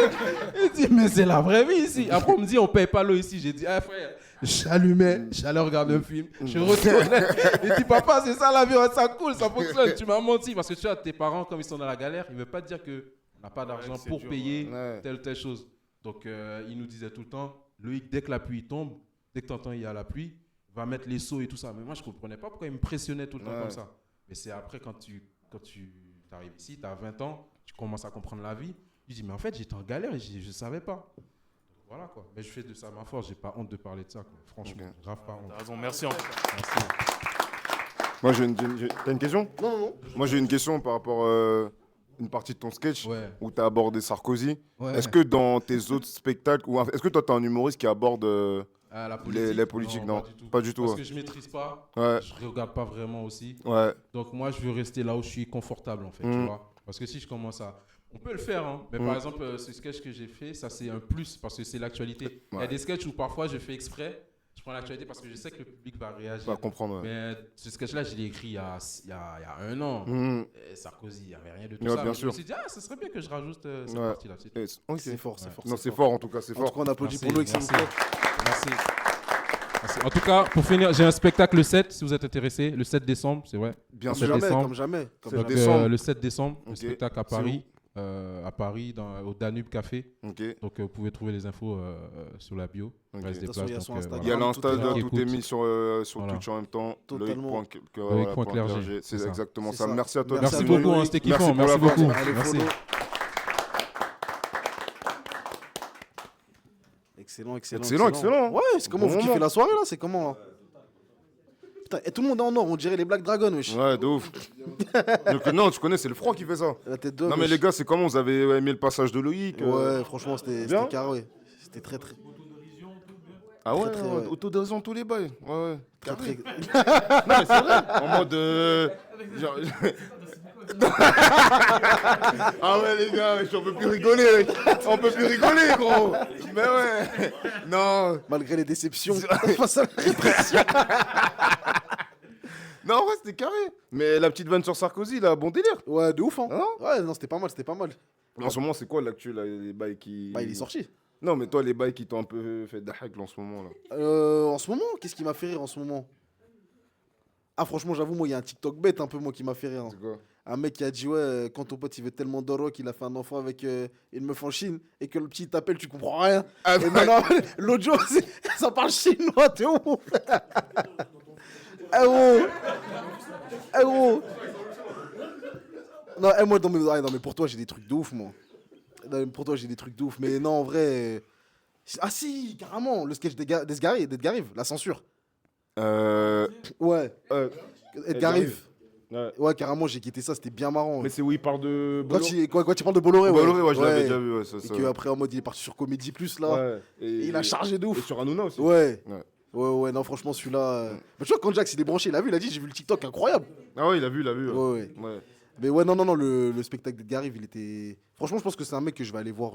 Il dit, mais c'est la vraie vie ici. Après, on me dit, on ne paye pas l'eau ici. J'ai dit, ah frère, j'allumais, j'allais regarder un film. Je retournais. Il dit, papa, c'est ça la vie, ouais, ça coule, ça fonctionne. Tu m'as menti. Parce que tu vois, tes parents, comme ils sont dans la galère, ils ne veulent pas te dire qu'on n'a pas d'argent pour payer telle chose. Donc, ils nous disaient tout le temps, Loïc, dès que la pluie tombe, dès que tu entends il y a la pluie, va mettre les seaux et tout ça. Mais moi, je ne comprenais pas pourquoi ils me pressionnaient tout le temps comme ça. Mais c'est après, quand tu arrives ici, tu as 20 ans, tu commences à comprendre la vie. Je dis, mais en fait, j'étais en galère et je ne savais pas. Donc, voilà quoi. Mais je fais de ça ma force. Je n'ai pas honte de parler de ça, quoi. Franchement, grave pas honte. T'as raison, merci. Merci. Moi, t'as une question? Non. Moi, j'ai une question par rapport à une partie de ton sketch où tu as abordé Sarkozy. Est-ce que dans tes autres spectacles, ou est-ce que toi, tu es un humoriste qui aborde la politique, les politiques? Non, pas du tout. Parce que je ne maîtrise pas, je ne regarde pas vraiment aussi. Donc moi, je veux rester là où je suis confortable, en fait. Tu vois. Parce que si je commence à... On peut le faire, hein. Mais par exemple, ce sketch que j'ai fait, ça c'est un plus parce que c'est l'actualité. Il y a des sketchs où parfois je fais exprès, je prends l'actualité parce que je sais que le public va réagir. Va comprendre. Mais ce sketch-là, je l'ai écrit il y a 1 an. Et Sarkozy, il n'y avait rien de tout ça. Bien sûr. Je me suis dit, ce serait bien que je rajoute cette partie-là. C'est fort, c'est fort. Non, c'est fort en tout cas, c'est fort. En tout cas, on applaudit pour Loïc, s'il vous plaît. Merci. En tout cas, pour finir, j'ai un spectacle le 7, si vous êtes intéressé, le 7 décembre, c'est vrai. Bien sûr, comme jamais. Donc, le 7 décembre, le spectacle à Paris. À Paris, au Danube Café. Donc vous pouvez trouver les infos sur la bio. Il y a l'Insta, tout est mis sur Twitch en même temps. Loïc.clergé. C'est exactement ça. Merci à toi. Merci beaucoup, c'était kiffant. Merci beaucoup. Merci. Excellent. Ouais, c'est comment vous kiffez la soirée là? C'est comment là? Putain, et tout le monde est en or, on dirait les Black Dragons, wesh. Ouais, de ouf. Donc, non, tu connais, c'est le froid qui fait ça. Non, mais les gars, c'est comment? Vous avez aimé le passage de Loïc? Ouais, franchement, c'était carré. C'était très. Ah ouais, autodérision tous les bails. Ouais. Non, mais c'est vrai. En mode. Genre. Ah ouais, les gars, on peut plus rigoler. On peut plus rigoler, gros. Mais ouais. Non. Malgré les déceptions face à la répression. Non, ouais, c'était carré. Mais la petite vanne sur Sarkozy, là, bon délire. Ouais, de ouf, hein. Ouais, non, c'était pas mal. En ce moment, c'est quoi l'actu, là, les bails qui. Bah, il est sorti. Non, mais toi, les bails qui t'ont un peu fait d'ahak en ce moment, là. En ce moment, qu'est-ce qui m'a fait rire en ce moment? Ah, franchement, j'avoue, moi, il y a un TikTok bête un peu, moi, qui m'a fait rire. C'est quoi? Un mec qui a dit, ouais, quand ton pote, il veut tellement d'oro qu'il a fait un enfant avec une meuf en Chine et que le petit t'appelle, tu comprends rien. Ah, et non, l'autre jour, ça parle chinois, t'es ouf. Eh gros. Non, moi, non, mais pour toi, j'ai des trucs de ouf, moi. Non, pour toi, j'ai des trucs de ouf. Mais non, en vrai... Ah si, carrément, le sketch d'Edgariv, la censure. Ouais. Edgariv. Ouais, carrément, j'ai quitté ça, c'était bien marrant. Mais c'est où il parle de Bolloré. Quand tu parles de Bolloré, ouais, je l'avais déjà vu. Et qu'après, en mode, il est parti sur Comédie Plus, là. Ouais. Et il a chargé de ouf. Et sur Hanouna aussi. Ouais, non, franchement, celui-là... Mais tu vois, quand Jax, il est branché, il a vu, il a dit, j'ai vu le TikTok, incroyable. Ah ouais, il a vu. Ouais. Mais ouais, non, le spectacle d'Edgariv, il était... Franchement, je pense que c'est un mec que je vais aller voir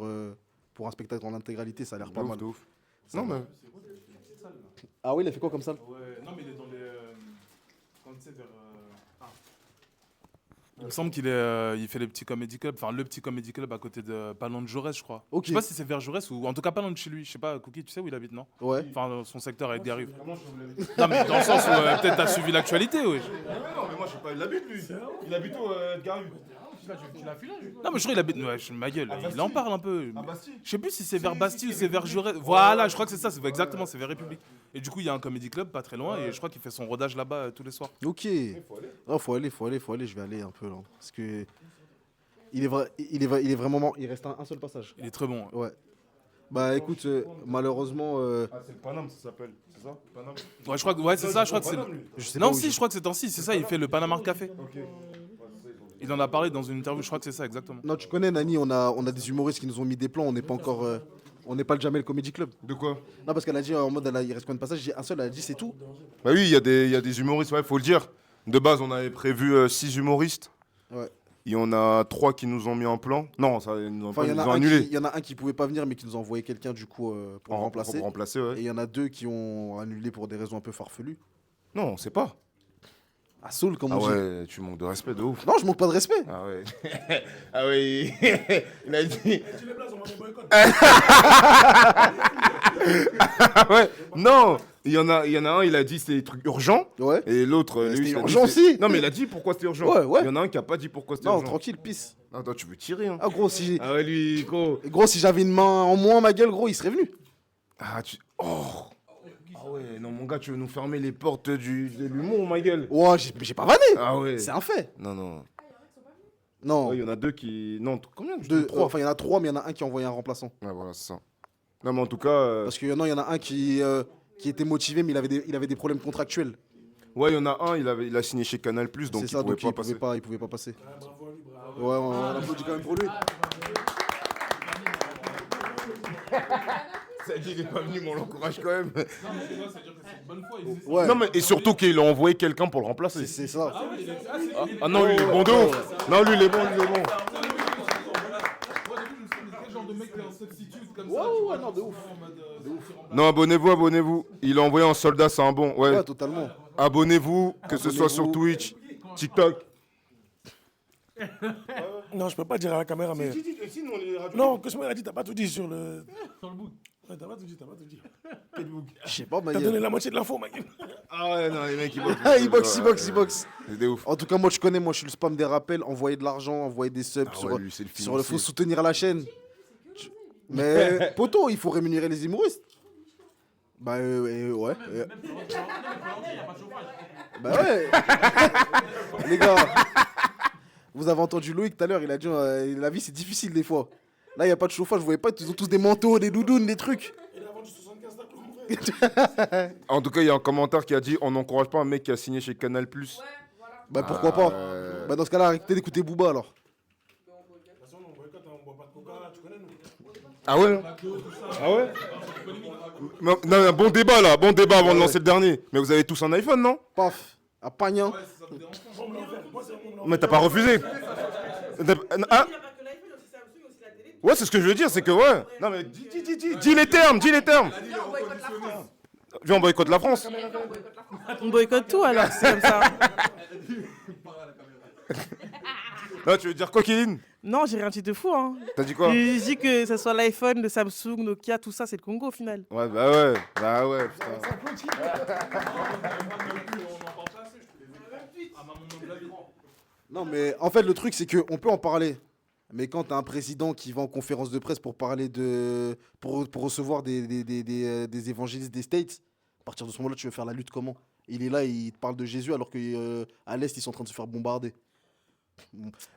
pour un spectacle en intégralité, ça a l'air pas mal. De ouf. Non, mais... Ah oui, il a fait quoi comme ça? Ouais, non, mais il est dans les... Quand tu sais, vers... Il me semble qu'il il fait les petits comedy clubs, enfin le petit comedy club à côté de pas loin de Jaurès, je crois. Ok. Je sais pas si c'est vers Jaurès ou en tout cas pas loin de chez lui. Je sais pas, Cookie, tu sais où il habite, non? Ouais. Enfin, son secteur avec Dérive. Non, mais dans le sens où peut-être t'as suivi l'actualité, oui. Non, mais moi, je sais pas, il habite, lui. Il habite où, Edgariv? Non, mais je crois qu'il habite. Ouais, ma gueule, il en parle un peu. Je sais plus si c'est vers Bastille ou c'est vers Jaurès. Voilà, je crois que c'est ça, c'est exactement, c'est vers République. Et du coup, il y a un comedy club pas très loin et je crois qu'il fait son rodage là-bas tous les soirs. Ok. Faut aller, je vais aller un peu là. Parce que. Il est vraiment. Il reste un seul passage. Il est très bon. Ouais. Bah écoute, malheureusement. Ah, c'est le Paname, ça s'appelle. C'est ça Paname. Ouais, je crois que c'est ça, je crois que c'est. Je sais Non, pas où si, je crois que c'est ainsi, c'est ça, il fait le Panama Café. Ok. Il en a parlé dans une interview, je crois que c'est ça, exactement. Non, tu connais, Nani, on a des humoristes qui nous ont mis des plans, on n'est pas encore. On n'est pas le Jamel Comedy Club. De quoi? Non, parce qu'elle a dit en mode, il reste combien de passages? J'ai un seul, elle a dit c'est tout. Bah oui, il y a des humoristes, ouais, faut le dire. De base, on avait prévu 6 humoristes. Ouais. Il y en a 3 qui nous ont mis en plan. Non, ça, ils nous ont, Enfin, pas- il ils y, nous ont annulé. y en a un qui pouvait pas venir, mais qui nous a envoyé quelqu'un du coup pour remplacer. Pour remplacer, ouais. Et il y en a 2 qui ont annulé pour des raisons un peu farfelues. Non, on sait pas. À Soul, comme Ah on dit. ouais, tu manques de respect de ouf. Non, je manque pas de respect. Ah ouais. Ah ouais, il a dit. Ah ouais, non, il y en a un, il a dit c'est des trucs urgents. Ouais. Et l'autre, lui, c'était il a dit, urgent aussi. Non, mais il a dit pourquoi c'était urgent. Ouais, ouais. Il y en a un qui a pas dit pourquoi c'était Non, urgent. tranquille, pisse. Ah, toi, tu veux tirer, hein. Ah, gros, si Ah ouais, lui, gros. si j'avais une main en moins, ma gueule, gros, il serait venu. Ah, tu. Oh. Ah ouais, non, mon gars, tu veux nous fermer les portes de l'humour, ma gueule. Ouais, j'ai pas vanné. Ah ouais. C'est un fait. Non, non. Non. Ouais, il y en a 2 qui. Non, combien? Deux, 3. enfin, il y en a 3, mais il y en a un qui a envoyé un remplaçant. Ouais, voilà, c'est ça. Non, mais en tout cas. Parce qu'il y en a un qui était motivé, mais il avait des problèmes contractuels. Ouais, il y en a un, il a signé chez Canal, donc C'est il ça, pouvait donc pas passer. il pouvait pas passer. Ouais, on applaudit quand même pour lui. Ça dit, il est pas venu, mais on l'encourage quand même. Non, mais c'est ça, c'est-à-dire que c'est une bonne foi. Ouais. Non, mais et surtout qu'il a envoyé quelqu'un pour le remplacer. C'est ça. Ah non, lui, il est bon de ouf. Non, lui, il est bon, lui, il est bon. Quel genre de mec qui est en substitute comme Ouais, ça, tu vois, non, de ouf. Non, abonnez-vous. Il a envoyé un soldat, c'est un bon. Ouais. Ouais, totalement. Abonnez-vous, que ce soit sur Abonnez-vous. Twitch, TikTok. Non, je peux pas dire à la caméra, mais. Non, que ce mec a dit, t'as pas tout dit sur le. Sur le book. Ouais, t'as pas tout dit. Quel book? Je sais pas, mais. T'as donné la moitié de l'info, mec. Ah ouais, non, les mecs, ils il boxe. C'est des ouf. En tout cas, moi, je connais, moi, je suis le spam des rappels, envoyer de l'argent, envoyer des subs Ah sur, ouais, lui, c'est le sur le financier. faut soutenir la chaîne. Mais, poto, il faut rémunérer les humoristes. Bah, ouais. Bah, ouais. Les gars, vous avez entendu Loïc tout à l'heure, il a dit la vie, c'est difficile des fois. Là, il n'y a pas de chauffage, vous voyez pas, ils ont tous des manteaux, des doudounes, des trucs. En tout cas, il y a un commentaire qui a dit on n'encourage pas un mec qui a signé chez Canal+. Bah, pourquoi pas. Bah, dans ce cas-là, arrêtez d'écouter Booba alors. Ah ouais? Ah ouais? Non, non, bon débat là, bon débat avant de lancer le dernier. Mais vous avez tous un iPhone, non? Paf, à Pagnan. Mais t'as pas refusé. Ah. Ouais, c'est ce que je veux dire, c'est que ouais. Non mais dis les termes, dis les termes. Viens, on boycotte la France. On boycotte tout alors, c'est comme ça. Non, tu veux dire quoi, Kéline? Non, j'ai rien dit de fou. Hein. T'as dit quoi? J'ai dit que ce soit l'iPhone, le Samsung, Nokia, tout ça, c'est le Congo au final. Ouais, bah ouais, putain. Non, mais en fait, le truc, c'est qu'on peut en parler. Mais quand t'as un président qui va en conférence de presse pour parler de. pour recevoir des évangélistes des States, à partir de ce moment-là, tu veux faire la lutte comment? Il est là, il te parle de Jésus alors qu'à l'Est, ils sont en train de se faire bombarder.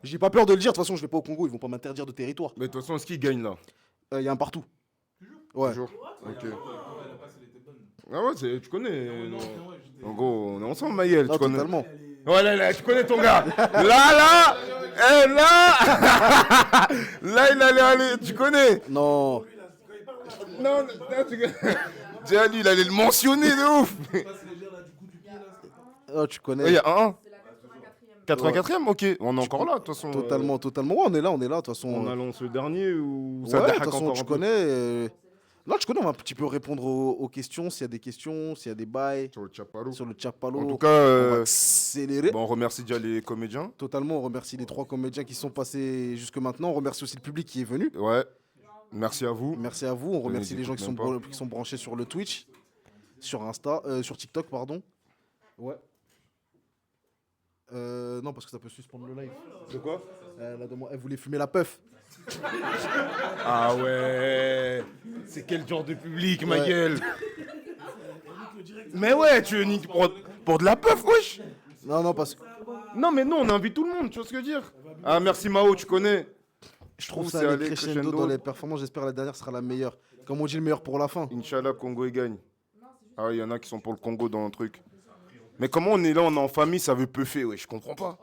J'ai pas peur de le dire, de toute façon, je vais pas au Congo, ils vont pas m'interdire de territoire. Mais de toute façon, est-ce qu'il gagne là? Il y a un partout. Ouais. Toujours. Ok. Ah ouais, tu connais. En gros, on est ensemble, Maël. Non, Tu connais. totalement. Ouais, là, tu connais ton gars. Là, là, il allait aller. Tu connais? Non. Non, tu connais. Déjà, lui, il allait le mentionner de ouf. Oh, tu connais. Il y a un. 84ème, ok. On est encore là, de toute façon. Totalement. Ouais, on est là, de toute façon. On annonce le dernier ou Ouais, ça de déraque toute façon, encore tu un peu? connais. Non, tu connais, on va un petit peu répondre aux questions, s'il y a des questions, s'il y a des bails. Sur le Chapalo. Sur le Chapalo. En tout cas, on va accélérer. Bon, on remercie déjà les comédiens. Totalement, on remercie les 3 comédiens qui sont passés jusque maintenant. On remercie aussi le public qui est venu. Ouais. Merci à vous. Merci à vous. On remercie ils les gens qui écoutent sont, même pas. qui sont branchés sur le Twitch, sur sur TikTok, pardon. Ouais. Non, parce que ça peut suspendre le live. C'est quoi? Elle voulait fumer la puff. Ah ouais. C'est quel genre de public, ma Ouais. gueule? Mais ouais, tu veux niquer pour de la puff, wesh? Non, parce que Non, mais non, on invite tout le monde, tu vois ce que je veux dire? Ah, merci Mao, tu connais. je trouve Où ça c'est allait allé crescendo crescendo. dans les performances. J'espère que la dernière sera la meilleure. Comme on dit, le meilleur pour la fin. Inch'Allah, Congo, il gagne. Ah, il y en a qui sont pour le Congo dans le truc. Mais comment on est là, on est en famille, ça veut peuffer, ouais, je comprends pas.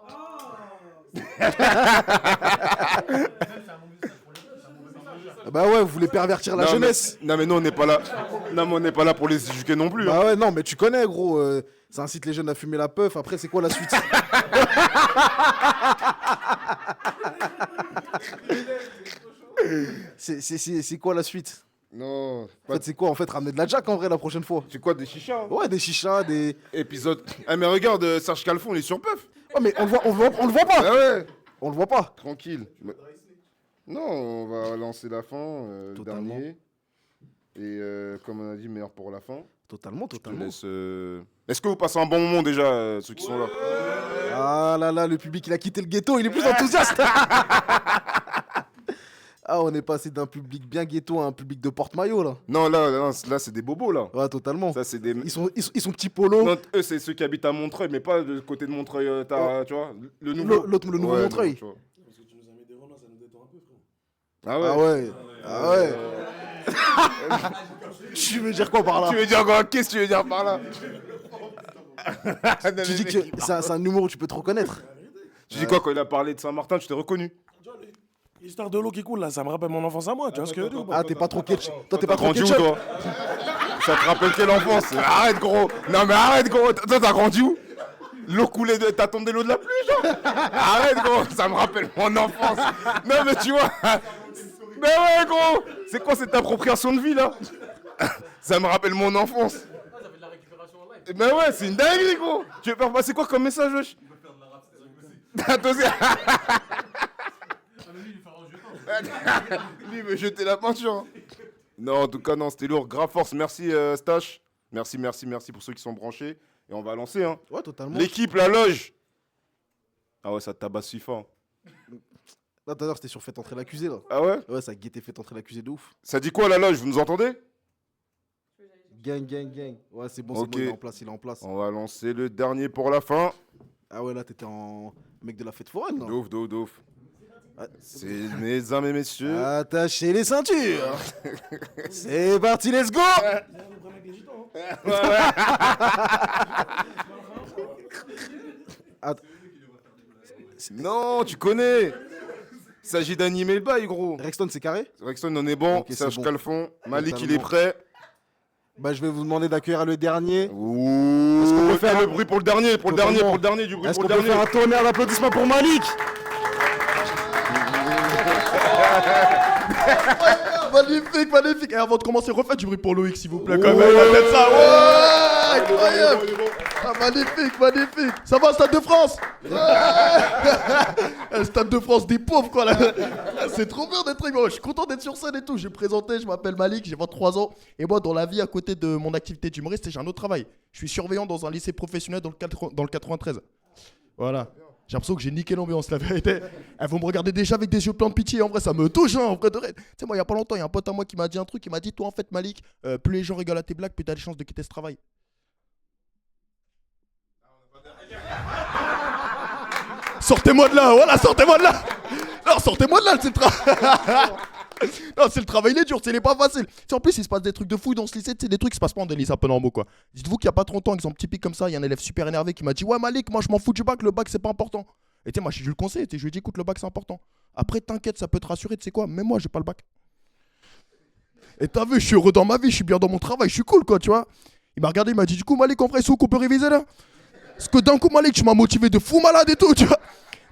Bah ouais, vous voulez pervertir la jeunesse. Non, mais nous, on n'est pas là. Non, mais on n'est pas là pour les éduquer non plus. Bah ouais, non, mais tu connais, gros. Ça incite les jeunes à fumer la puff. Après, c'est quoi la suite? C'est quoi la suite? Non. En fait, c'est quoi? En fait, ramener de la jack en vrai la prochaine fois. C'est quoi, des chichas? Ouais, des chichas, des. Épisode. Ah, mais regarde, Serge Calfon, il est sur puff. Ouais, mais on le voit pas. Ah ouais. On le voit pas. Tranquille. Non, on va lancer la fin, le dernier. Et comme on a dit, meilleur pour la fin. Totalement. Est-ce que vous passez un bon moment déjà, ceux qui sont là? Ah là là, le public, il a quitté le ghetto, il est plus enthousiaste. Ah, on est passé d'un public bien ghetto à un public de porte-maillot, là. Non, là c'est des bobos, là. Ouais, totalement. Ça, c'est des... Ils sont petits polos. Non, eux, c'est ceux qui habitent à Montreuil, mais pas de côté de Montreuil, tu vois, le nouveau. Le nouveau Ouais, Montreuil. tu vois. Parce que tu nous as mis des Roland, ça nous détend un peu, frère. Ah ouais. Ah ouais. Tu veux dire quoi par là? Tu veux dire quoi? Qu'est-ce que tu veux dire par là? Tu dis que c'est un humour où tu peux te reconnaître. Tu dis quoi quand il a parlé de Saint-Martin, tu t'es reconnu? L'histoire de l'eau qui coule là, ça me rappelle mon enfance à moi, tu vois ce que je veux dire? Ah, t'es pas trop ketchup. Toi, t'es pas trop Grandi où, ketchup. toi? Ça te rappelle quelle enfance? Arrête, gros. Non, mais arrête, gros. Toi, t'as grandi où? L'eau coulait de... T'as tombé l'eau de la pluie, genre? Arrête, gros. Ça me rappelle mon enfance. Non, mais tu vois... Mais ouais, gros. C'est quoi cette appropriation de vie, là? Ça me rappelle mon enfance. Mais ouais, c'est une dinguerie, gros. Tu veux faire passer quoi comme message, wesh? Lui, il veut jeter la peinture. Non, en tout cas, non, c'était lourd. Grave force. Merci, Stache. Merci pour ceux qui sont branchés. Et on va lancer, hein. Ouais, totalement. L'équipe, la loge. Ah ouais, ça tabasse FIFA. Là, tout à l'heure, c'était sur fait entrer l'accusé, là. Ah ouais? Ouais, ça a guetté fait entrer l'accusé de ouf. Ça dit quoi, la loge? Vous nous entendez? Gang. Ouais, c'est bon, Ok. il est en place. On va lancer le dernier pour la fin. Ah ouais, là, t'étais en mec de la fête foraine, là. Douf. C'est mesdames et messieurs. Attachez les ceintures. C'est parti, let's go. Non, tu connais. Il s'agit d'animer le bail, gros. Rexton, c'est carré? Rexton, on est bon. Ok, c'est Serge bon. Calfon. Malik, il est Totalement. prêt. Bah, je vais vous demander d'accueillir le dernier. Ouh. Est-ce qu'on peut faire le bruit pour le dernier, du bruit Est-ce pour qu'on le peut dernier. faire un tonnerre d'applaudissements pour Malik? Magnifique. Et avant de commencer, refaites du bruit pour Loïc, s'il vous plaît, quand même. Faites ça. Ouais, incroyable. Ah, magnifique. Ça va, Stade de France? Ouais. Stade de France des pauvres, quoi. Là. C'est trop bien d'être avec moi. Je suis content d'être sur scène et tout. J'ai présenté, je m'appelle Malik, j'ai 23 ans. Et moi, dans la vie, à côté de mon activité d'humoriste, j'ai un autre travail. Je suis surveillant dans un lycée professionnel dans le 93. Voilà. J'ai l'impression que j'ai niqué l'ambiance, la vérité. Elles vont me regarder déjà avec des yeux pleins de pitié. En vrai, ça me touche, hein, en vrai de vrai. Tu sais, moi, il y a pas longtemps, il y a un pote à moi qui m'a dit un truc. Il m'a dit, toi, en fait, Malik, plus les gens rigolent à tes blagues, plus t'as des chances de quitter ce travail. Sortez-moi de là, voilà, sortez-moi de là. Non, sortez-moi de là, c'est le travail. Non, c'est le travail, il est dur, il est pas facile. T'sais, en plus, il se passe des trucs de fou dans ce lycée, c'est des trucs qui se passent pas dans des lycées un peu normaux, quoi. Dites-vous qu'il y a pas 30 ans, exemple typique comme ça, il y a un élève super énervé qui m'a dit, ouais, Malik, moi je m'en fous du bac, le bac c'est pas important. Et tu sais, moi j'ai dû le conseiller, je lui ai dit, écoute, le bac c'est important. Après, t'inquiète, ça peut te rassurer, tu sais quoi, même moi j'ai pas le bac. Et t'as vu, je suis heureux dans ma vie, je suis bien dans mon travail, je suis cool, quoi, tu vois. Il m'a regardé, il m'a dit, du coup, Malik, en vrai, c'est où qu'on peut réviser là? Parce que d'un coup, Malik, tu m'as motivé de fou malade et tout, tu vois.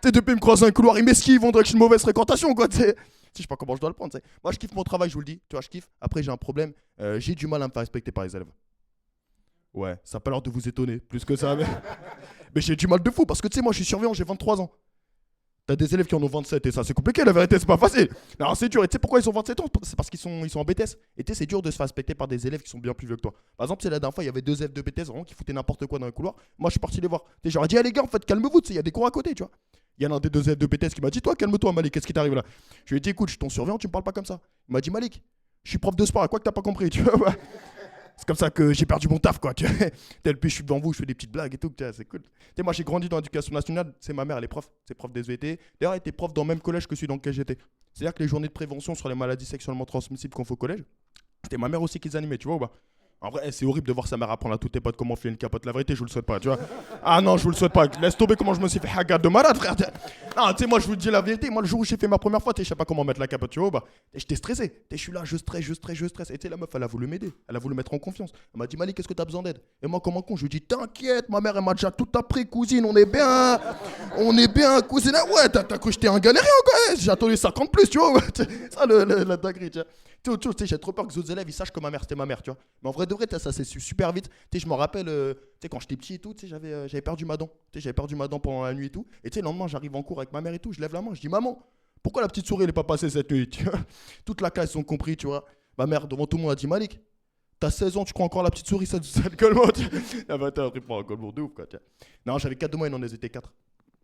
Tu sais, depuis, il me croise un couloir, il m'esquive, on dirait que je suis une mauvaise fréquentation, quoi, tu sais. Je sais pas comment je dois le prendre, tu sais. Moi, je kiffe mon travail, je vous le dis, tu vois, je kiffe. Après, j'ai un problème, j'ai du mal à me faire respecter par les élèves. Ouais, ça a pas l'air de vous étonner, plus que ça, mais j'ai du mal de fou, parce que tu sais, moi, je suis surveillant, j'ai 23 ans. T'as des élèves qui en ont 27 et ça, c'est compliqué, la vérité, c'est pas facile. Non, c'est dur. Et tu sais pourquoi ils ont 27 ans? C'est parce qu'ils sont en BTS. Et tu sais, c'est dur de se faire respecter par des élèves qui sont bien plus vieux que toi. Par exemple, c'est la dernière fois, il y avait 2 élèves de BTS vraiment qui foutaient n'importe quoi dans le couloir. Moi, je suis parti les voir. Et j'aurais dit, ah les gars, en fait, calmez-vous, tu sais, il y a des cours à côté, tu vois. Il y en a un des 2 élèves de BTS qui m'a dit, toi, calme-toi, Malik, qu'est-ce qui t'arrive là? Je lui ai dit, écoute, je suis ton surveillant, tu me parles pas comme ça. Il m'a dit, Malik, je suis prof de sport, à quoi que t'as pas compris, tu vois. C'est comme ça que j'ai perdu mon taf, quoi. Tu vois. Depuis, je suis devant vous, je fais des petites blagues et tout. Tu vois, c'est cool. Tu sais, moi, j'ai grandi dans l'éducation nationale. C'est ma mère, elle est prof. C'est prof des EVT. D'ailleurs, elle était prof dans le même collège que celui dans lequel j'étais. C'est-à-dire que les journées de prévention sur les maladies sexuellement transmissibles qu'on fait au collège, C'était ma mère aussi qui les animait, tu vois ou pas? En vrai, c'est horrible de voir sa mère apprendre à tous tes potes comment filer une capote. La vérité, je vous le souhaite pas, tu vois. Ah non, je vous le souhaite pas. Laisse tomber comment je me suis fait hagar de malade, frère. Non, tu sais, moi, je vous dis la vérité. Moi, le jour où j'ai fait ma première fois, je sais pas comment mettre la capote, tu vois, bah. J'étais stressé. Je suis là, je stresse. Et tu sais, la meuf, elle a voulu m'aider. Elle a voulu mettre en confiance. Elle m'a dit, Malik, qu'est-ce que t'as besoin d'aide? Et moi, comme un con, je lui dis, t'inquiète, ma mère, elle m'a déjà tout appris, cousine. On est bien, cousine. Ah ouais, t'as cru que j'étais un galérien, quoi. J'ai attendu 50 plus, tu vois. Ça, la dinguerie, tu vois. Tu sais, j'ai trop peur que les autres élèves ils sachent que ma mère c'était ma mère, tu vois. Mais en vrai de vrai, ça s'est su super vite. Tu sais, je me rappelle, tu sais, quand j'étais petit et tout, tu sais, j'avais perdu ma dent. Tu sais, j'avais perdu ma dent pendant la nuit et tout. Et tu sais, le lendemain, j'arrive en cours avec ma mère et tout, je lève la main, je dis maman, pourquoi la petite souris elle est pas passée cette nuit, tu vois. Toute la classe ils ont compris, tu vois. Ma mère devant tout le monde a dit Malik, t'as 16 ans, tu crois encore la petite souris, ça le collement. Ah bah t'as pris pour un collement de ouf, quoi. Tiens. Non, j'avais 4 de moyenne, on était 4.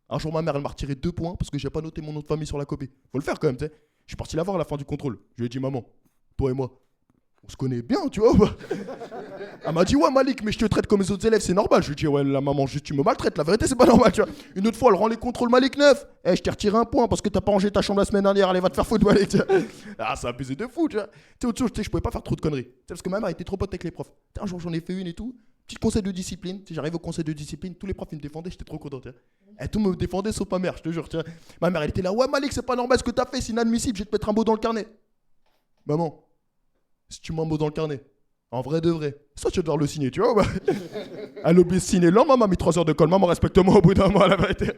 Un jour, ma mère elle m'a retiré 2 points parce que j'ai pas noté mon nom de famille sur la copie. Faut le faire quand même, tu sais. Je suis parti la voir à la fin du contrôle. Je lui ai dit maman, toi et moi, on se connaît bien, tu vois. Elle m'a dit ouais Malik, mais je te traite comme les autres élèves, c'est normal. Je lui ai dit ouais la maman, juste tu me maltraites, la vérité c'est pas normal, tu vois. Une autre fois elle rend les contrôles Malik 9. Je t'ai retiré un point parce que t'as pas rangé ta chambre la semaine dernière, allez va te faire foutre Malik, tu vois. Ah ça a abusé de fou, tu vois. Tu sais autre chose, je pouvais pas faire trop de conneries. Parce que ma mère était trop pote avec les profs. Un jour j'en ai fait une et tout. Petit conseil de discipline, j'arrive au conseil de discipline, tous les profs ils me défendaient, j'étais trop content, tu vois. Et tout me défendait sauf ma mère, je te jure, tu vois. Ma mère elle était là, ouais Malik c'est pas normal ce que t'as fait, c'est inadmissible, je vais te mettre un mot dans le carnet. Maman, si tu mets un mot dans le carnet, en vrai de vrai, ça tu vas devoir le signer, tu vois. Elle obéit signer. Là, maman m'a mis 3 heures de colle. Maman, respecte-moi au bout d'un mois, la vérité.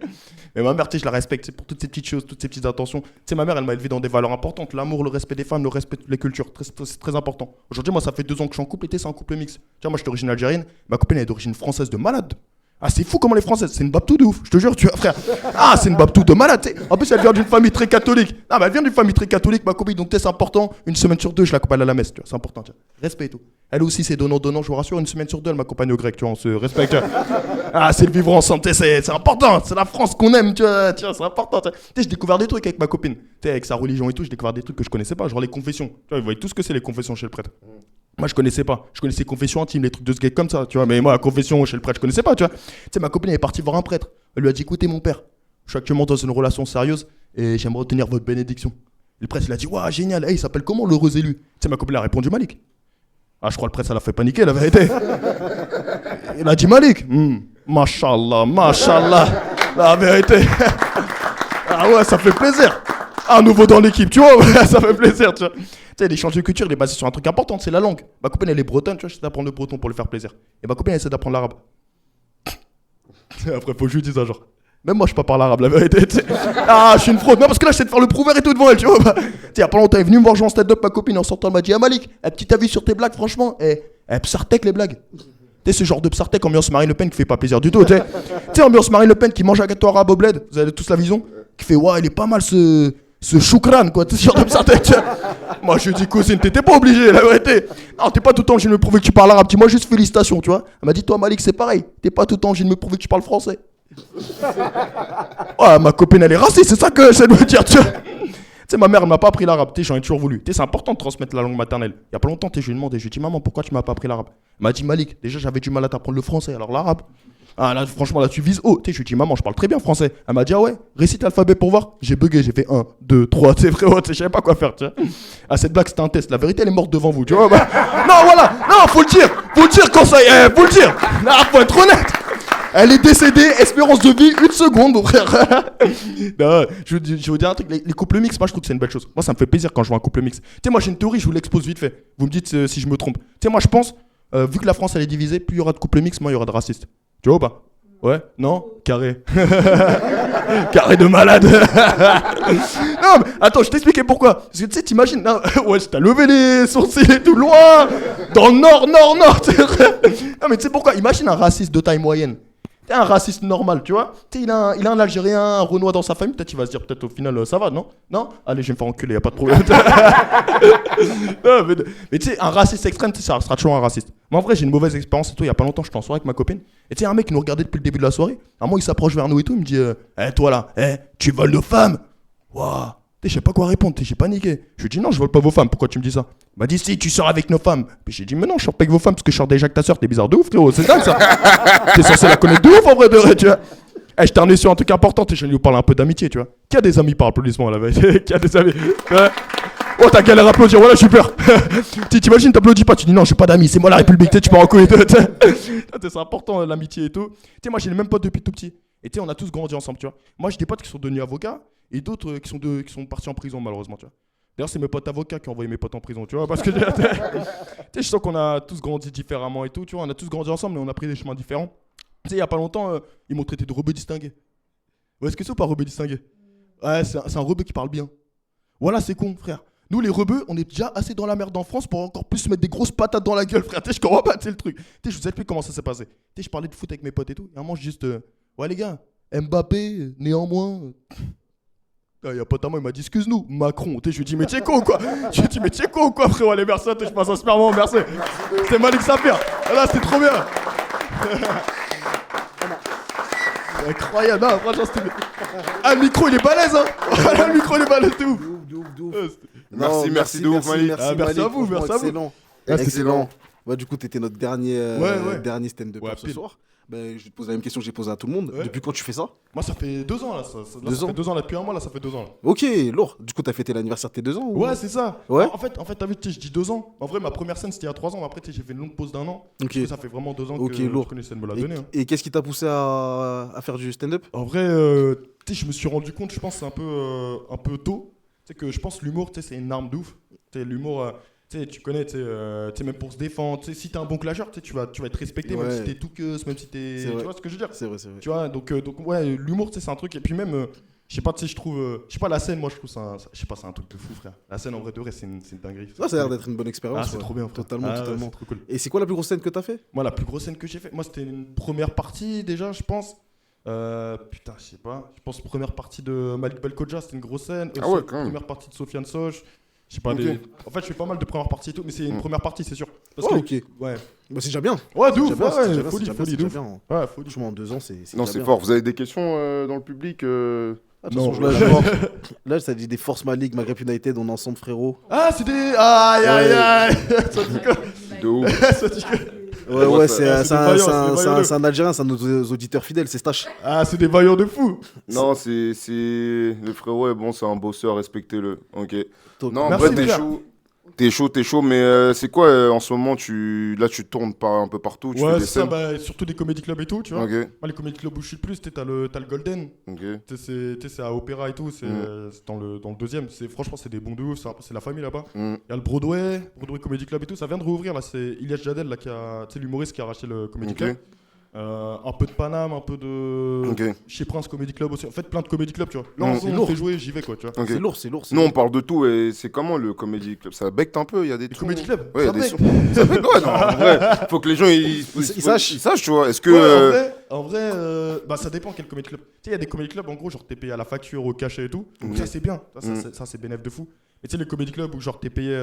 Mais ma mère, tu sais, je la respecte pour toutes ces petites choses, toutes ces petites intentions. Tu sais, ma mère, elle m'a élevé dans des valeurs importantes. L'amour, le respect des femmes, le respect de toutes les cultures. C'est très important. Aujourd'hui, moi, ça fait 2 ans que je suis en couple et c'est un couple mix. Tu vois, moi, je suis d'origine algérienne. Ma copine, elle est d'origine française de malade. Ah, c'est fou comment les Françaises, c'est une babtou de ouf, je te jure, tu vois, frère. Ah, c'est une babtou de malade, tu sais. En plus, elle vient d'une famille très catholique. Non, mais elle vient d'une famille très catholique, ma copine, donc tu sais, c'est important. Une semaine sur 2, je l'accompagne à la messe, tu vois, c'est important, tu vois. Respect et tout. Elle aussi, c'est donnant-donnant, je vous rassure, une semaine sur 2, elle m'accompagne au grec, tu vois, on se respecte. Tu vois. Ah, c'est le vivre ensemble, tu sais, c'est important, c'est la France qu'on aime, tu vois, c'est important. Tu sais, j'ai découvert des trucs avec ma copine, tu sais, avec sa religion et tout, j'ai découvert des trucs que je connaissais pas, genre les confessions. Tu vois, vous voyez tout ce que c'est les confessions chez le prêtre. Moi, je connaissais pas. Je connaissais confession intime, les trucs de ce gars comme ça, tu vois. Mais moi, la confession chez le prêtre, je connaissais pas, tu vois. Tu sais, ma copine elle est partie voir un prêtre. Elle lui a dit écoutez, mon père, je suis actuellement dans une relation sérieuse et j'aimerais obtenir votre bénédiction. Et le prêtre, il a dit waouh, génial, hey, il s'appelle comment l'heureux élu? Tu sais, ma copine a répondu Malik. Ah, je crois que le prêtre, ça l'a fait paniquer, la vérité. Il a dit Malik. Mashallah, la vérité. Ah ouais, ça fait plaisir. Un nouveau dans l'équipe, tu vois, ça fait plaisir, tu vois. Tu sais, l'échange de culture, il est basé sur un truc important, c'est la langue. Ma copine, elle est bretonne, tu vois, j'essaie d'apprendre le breton pour lui faire plaisir. Et ma copine, elle essaie d'apprendre l'arabe. Après, faut que je lui dise ça, genre. Même moi, je parle l'arabe, la vérité, tu sais. Ah, je suis une fraude. Non, parce que là, j'essaie de faire le prouver et tout devant elle, tu vois. Tu sais, il y a pas longtemps, elle est venue me voir jouer en stand-up, ma copine, en sortant, elle m'a dit ah, Malik, un petit avis sur tes blagues, franchement. Psartek, les blagues. Tu sais, ce genre de Psartek, ambiance Marine Le Pen qui fait pas plaisir du tout, tu sais. Tu sais, ambiance Marine Le Pen qui mange un gâteau arabe au bled, vous avez tous la vision, qui fait ouais, il est pas mal ce choukran, quoi, tu sais, ce genre de Psartek. Moi, je lui dis, cousine, t'étais pas obligé, la vérité. Non, t'es pas tout le temps obligé de me prouver que tu parles arabe. Dis-moi juste félicitations, tu vois. Elle m'a dit, toi, Malik, c'est pareil. T'es pas tout le temps obligé de me prouver que tu parles français. Ouais, ma copine, elle est raciste, c'est ça que j'essaie de me dire, tu vois. Tu sais, ma mère, elle m'a pas appris l'arabe. Tu sais, j'en ai toujours voulu. Tu sais, c'est important de transmettre la langue maternelle. Il y a pas longtemps, je lui ai demandé, je lui ai dit, maman, pourquoi tu m'as pas appris l'arabe? Elle m'a dit, Malik, déjà, j'avais du mal à t'apprendre le français, alors l'arabe. Ah là, franchement, là, tu vises haut. Tu sais, je lui ai dit, maman, je parle très bien français. Elle m'a dit, ah ouais, récite l'alphabet pour voir. J'ai bugué, j'ai fait 1, 2, 3, tu sais, frérot, je savais pas quoi faire, tu vois. Ah, cette blague, c'était un test. La vérité, elle est morte devant vous, tu vois. Bah... Non, voilà, non, faut le dire quand ça y est, faut le dire. Ah, faut être honnête. Elle est décédée, espérance de vie, 1 seconde, mon frère. Non, je vais vous dire un truc, les couples mixtes, moi, je trouve que c'est une belle chose. Moi, ça me fait plaisir quand je vois un couple mixte. Tu sais, moi, j'ai une théorie, je vous l'expose vite fait. Vous me dites si je me trompe. Tu sais, moi, je pense, vu que la France, elle est divisée, plus il y aura de couples mixtes, moins il y aura de racistes. Tu vois ou pas? Ouais? Non? Carré. Carré de malade. Non, mais attends, je t'expliquais pourquoi. Parce que tu sais, t'imagines, non, ouais, t'as levé les sourcils et tout loin. Dans le nord. Non, mais tu sais pourquoi? Imagine un raciste de taille moyenne. T'es un raciste normal, tu vois. Tu sais, il a un Algérien, un Renoir dans sa famille. Peut-être il va se dire, peut-être au final, ça va, non? Non? Allez, je vais me faire enculer, y a pas de problème. Non, mais tu sais, un raciste extrême, ça sera toujours un raciste. Moi, en vrai, j'ai une mauvaise expérience et tout. Il y a pas longtemps, j'étais en soirée avec ma copine. Et tu sais, un mec qui nous regardait depuis le début de la soirée. À un moment, il s'approche vers nous et tout. Il me dit, toi là, tu voles nos femmes? Waouh! Je sais pas quoi répondre, j'ai paniqué. Je lui ai dit non, je vole pas vos femmes, pourquoi tu me dis ça? Il m'a dit si, tu sors avec nos femmes. Puis j'ai dit mais non, je sors pas avec vos femmes parce que je sors déjà avec ta soeur, t'es bizarre de ouf, frérot, c'est dingue ça. T'es censé la connaître de ouf en vrai de vrai, tu vois. Je t'ai ramené sur un truc important, je vais lui parler un peu d'amitié, tu vois. Qui a des amis par applaudissement là-bas? Qui a des amis? Ouais. Oh, t'as galère à applaudir, voilà, super. T'imagines, t'applaudis pas, tu dis non, j'ai pas d'amis, c'est moi la République, tu pars en couille. C'est important l'amitié et tout. Tu sais, moi j'ai les mêmes potes depuis tout petit. Et tu sais, on a tous grandi ensemble, tu vois. Moi j'ai des potes qui sont devenus avocats et d'autres qui sont partis en prison, malheureusement, tu vois. D'ailleurs, c'est mes potes avocats qui ont envoyé mes potes en prison, tu vois. Parce que tu sais, je sens qu'on a tous grandi différemment et tout, tu vois. On a tous grandi ensemble, mais on a pris des chemins différents. Tu sais, il y a pas longtemps, ils m'ont traité de rebeu distingué. Ouais, est-ce que c'est ou pas rebeu distingué? Ouais, c'est un rebeu qui parle bien. Voilà, c'est con, frère. Nous, les rebeux, on est déjà assez dans la merde en France pour encore plus se mettre des grosses patates dans la gueule, frère. Tu sais, je comprends pas, c'est le truc. Tu sais, je vous explique comment ça s'est passé. Tu sais, je parlais de foot avec mes potes et tout. Et à un moment, juste, ouais, les gars, Mbappé, néanmoins. Il y a pas à moi, il m'a dit, excuse-nous, Macron. Tu sais, je lui ai dit, mais t'es con, quoi. Je lui ai dit, mais t'es con, quoi, frérot. Allez, merci, je passe un super moment, merci. C'était Malik Safir. Là, c'était trop bien. Incroyable, non, franchement, c'était. Ah, le micro, il est balèze, hein. Le micro, il est balèze, t'es ouf. Merci de ouf, Malik. Merci à vous, merci à vous. Excellent. Excellent. Bah, du coup, t'étais notre dernier stand-up ce soir. Bah, je vais te poser la même question que j'ai posée à tout le monde. Depuis quand tu fais ça? Moi, ça fait 2 ans, là. Ça fait 2 ans, là. Depuis un mois, là, ça fait 2 ans. Là. Ok, lourd. Du coup, t'as fêté l'anniversaire de tes 2 ans ou... Ouais, c'est ça. Ouais. En fait, t'as vu, je dis 2 ans. En vrai, ma première scène, c'était il y a 3 ans. Après, j'ai fait une longue pause d'1 an. Ok. Du coup, ça fait vraiment 2 ans que je connaissais de me la donner. Et qu'est-ce qui t'a poussé à faire du stand-up? En vrai, tu sais, je me suis rendu compte, je pense, c'est un peu tôt. Tu sais, que je pense l'humour, tu sais, c'est une arme de ouf. Tu sais, l'humour. Tu connais, même pour se défendre, si t'es un bon clasheur, tu vas être respecté, même si t'es tout queuse, même si t'es. Tu vois ce que je veux dire? C'est vrai, c'est vrai. Tu vois, donc ouais, l'humour, c'est un truc. Et puis même, je sais pas, je trouve. Je sais pas, la scène, moi, je trouve c'est un truc de fou, frère. La scène, en vrai de vrai, c'est une dinguerie. Ça a l'air d'être une bonne expérience. Ah, c'est trop bien, frère. Totalement. C'est trop cool. Et c'est quoi la plus grosse scène que t'as fait? Moi, la plus grosse scène que j'ai fait, moi, c'était une première partie, déjà, je pense. Putain, je sais pas. Je pense première partie de Malik Belkodja, c'était une grosse scène. Ah ouais, quand même. Première partie de Sofiane Soch. Je sais pas, Okay. En fait, je fais pas mal de premières parties et tout, mais c'est une première partie, c'est sûr. Parce Ok. Ouais. Bah, c'est déjà bien. Ouais, de ouf. C'est déjà bien, Folie, c'est folie, de déjà ouf. bien. Ouais, folie. Franchement, en 2 ans, c'est. Non, déjà c'est bien. fort. Vous avez des questions dans le public Attention, là, ça dit des Force Malik, Maghreb United, on est ensemble, frérot. Ah, c'est des. Aïe, aïe, aïe. Ça dit quoi? De ouf. Ça dit quoi? Ouais, c'est un Algérien, c'est un de nos auditeurs fidèles, c'est Stache. Ah, c'est des vaillants de fou. Non, c'est. Le frérot est bon, c'est un bosseur, respectez-le. Ok. Non, en Merci, vrai, t'es chaud, mais c'est quoi en ce moment là, tu tournes un peu partout, tu fais Ouais, des c'est ça, scènes. surtout des comédie clubs et tout, tu vois. Ok. Moi, les comédie clubs où je suis le plus, t'as le Golden. Ok. C'est à Opéra et tout, c'est dans le deuxième. Franchement, c'est des bons de ouf, c'est la famille là-bas. Il y a le Broadway Comedy Club et tout, ça vient de rouvrir là. C'est Ilyes Jadel là, l'humoriste qui a racheté le Comedy Club. Un peu de Paname, un peu de chez Prince Comedy Club aussi. En fait, plein de Comedy Club, tu vois. Là, on fait jouer, j'y vais quoi, tu vois. C'est lourd, c'est lourd. Nous, on parle de tout et c'est comment le Comedy Club? Ça becte un peu, il y a des Le Comedy Club? Ouais, il y a des sons. Ça becte, ouais, non, en vrai. Faut que les gens ils sachent, tu vois. Est-ce que. Ouais, en vrai, ça dépend quel Comedy Club. Tu sais, il y a des Comedy Club en gros, genre t'es payé à la facture, au cachet et tout. Donc ça, c'est bien. Ça, c'est bénéf de fou. Mais tu sais, les Comedy Club où genre t'es payé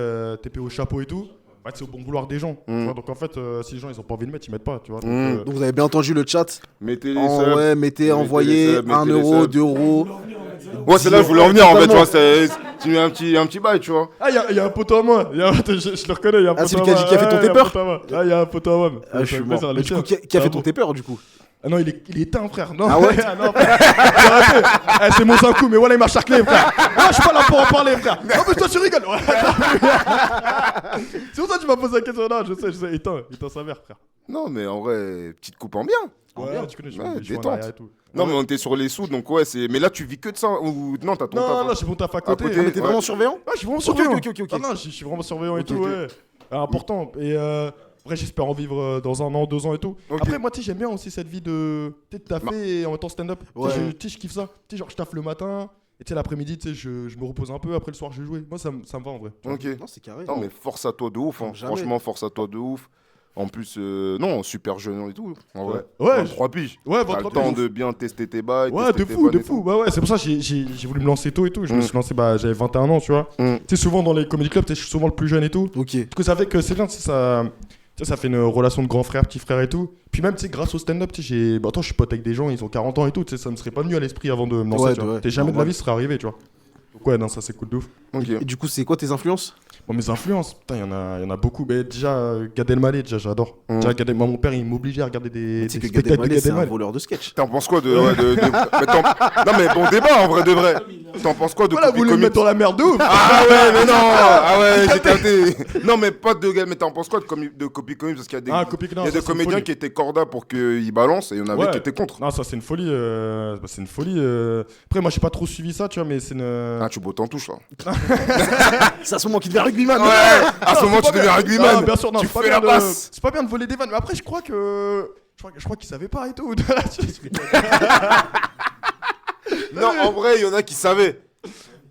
au chapeau et tout. Ouais, c'est au bon vouloir des gens. Tu vois, donc en fait, si les gens ils ont pas envie de mettre, ils mettent pas. Tu vois, donc vous avez bien entendu le chat. Mettez les subs. Ouais, envoyez 1 euro, 2 euros. Ouais, c'est là que je voulais en venir en fait. Tu vois, tu mets un petit bail, tu vois. Ah, il y a un poteau à moi. Je le reconnais. Y a un poteau c'est lui qui a fait ton taper. Ah, il y a un poteau à moi. Ah, je suis mort. Du coup, qui a fait ton taper du coup? Ah non, il est éteint, frère. Non. Ah ouais? Non, frère. C'est mon sans coup, mais voilà, il m'a charclé, frère. Ah, je suis pas là pour en parler, frère. Non, mais toi, tu rigoles. C'est pour ça que tu m'as posé la question. Non, je sais, éteint sa mère, frère. Non, mais en vrai, petite coupe en bien. Ouais, tu connais, je détente. Non, mais on était sur les sous, donc ouais, c'est. Mais là, tu vis que de ça ou non, t'as ton taf. Non, j'ai mon taf à côté. Mais t'es vraiment surveillant? Ouais, je suis vraiment surveillant. Ok. Ah non, je suis vraiment surveillant et tout, ouais. Important. Et après, j'espère en vivre dans 1 an, 2 ans et tout. Après, moi, tu sais, j'aime bien aussi cette vie de taffer et en même temps stand-up. Tu sais, je kiffe ça. Tu sais, genre, je taffe le matin. Et tu sais, l'après-midi, tu sais, je me repose un peu. Après, le soir, je vais jouer. Moi, ça me va en vrai. Ok. Non, c'est carré. Non, mais force à toi de ouf. Franchement, force à toi de ouf. En plus, non, super jeune et tout. En vrai. Ouais. 3 piges. Ouais, t'as le temps de bien tester tes bails. Ouais, de fou. Bah ouais, c'est pour ça que j'ai voulu me lancer tôt et tout. Je me suis lancé, j'avais 21 ans, tu vois. Tu sais, souvent dans les comedy clubs, je suis souvent le plus jeune et tout. Ok. Du coup, ça fait que c'est bien, tu sais, ça fait une relation de grand frère, petit frère et tout. Puis même, tu sais, grâce au stand-up, tu sais, je suis pote avec des gens, ils ont 40 ans et tout. Tu sais, ça me serait pas venu à l'esprit avant de me lancer, tu vois. Jamais de ma vie, ça serait arrivé, tu vois. Donc ouais, non, ça c'est cool de ouf. Et du coup, c'est quoi tes influences? Bon, mes influences, putain, il y en a beaucoup. Mais déjà, Gad Elmaleh, déjà, j'adore. Déjà, moi, mon père, il m'obligeait à regarder des Tu sais que Gad spectacles de Elmaleh, Gad c'est un Elmaleh. voleur de sketch. T'en penses quoi de. Non, mais bon débat en vrai de vrai. T'en penses quoi de. Voilà, vous voulez me mettre dans la merde de ouf. Ah ouais, mais non. Ah ouais, j'ai capté. Non, mais pas de gars. Mais t'en penses quoi de copie comique? Parce qu'il y a des, il y a des comédiens qui étaient corda pour qu'ils balancent et il y en avait qui étaient contre. Non, ça, c'est une folie. C'est une folie. Après, moi, j'ai pas trop suivi ça, tu vois, mais c'est une. Ah, tu bottes en touche là. C'est à ce moment qu'il devient rugbyman. Ouais, à ce moment tu deviens rugbyman. Non, bien sûr, non, tu c'est pas fais bien la passe. c'est pas bien de voler des vannes. Mais après, je crois qu'ils savaient pas et tout. Non, en vrai, il y en a qui savaient.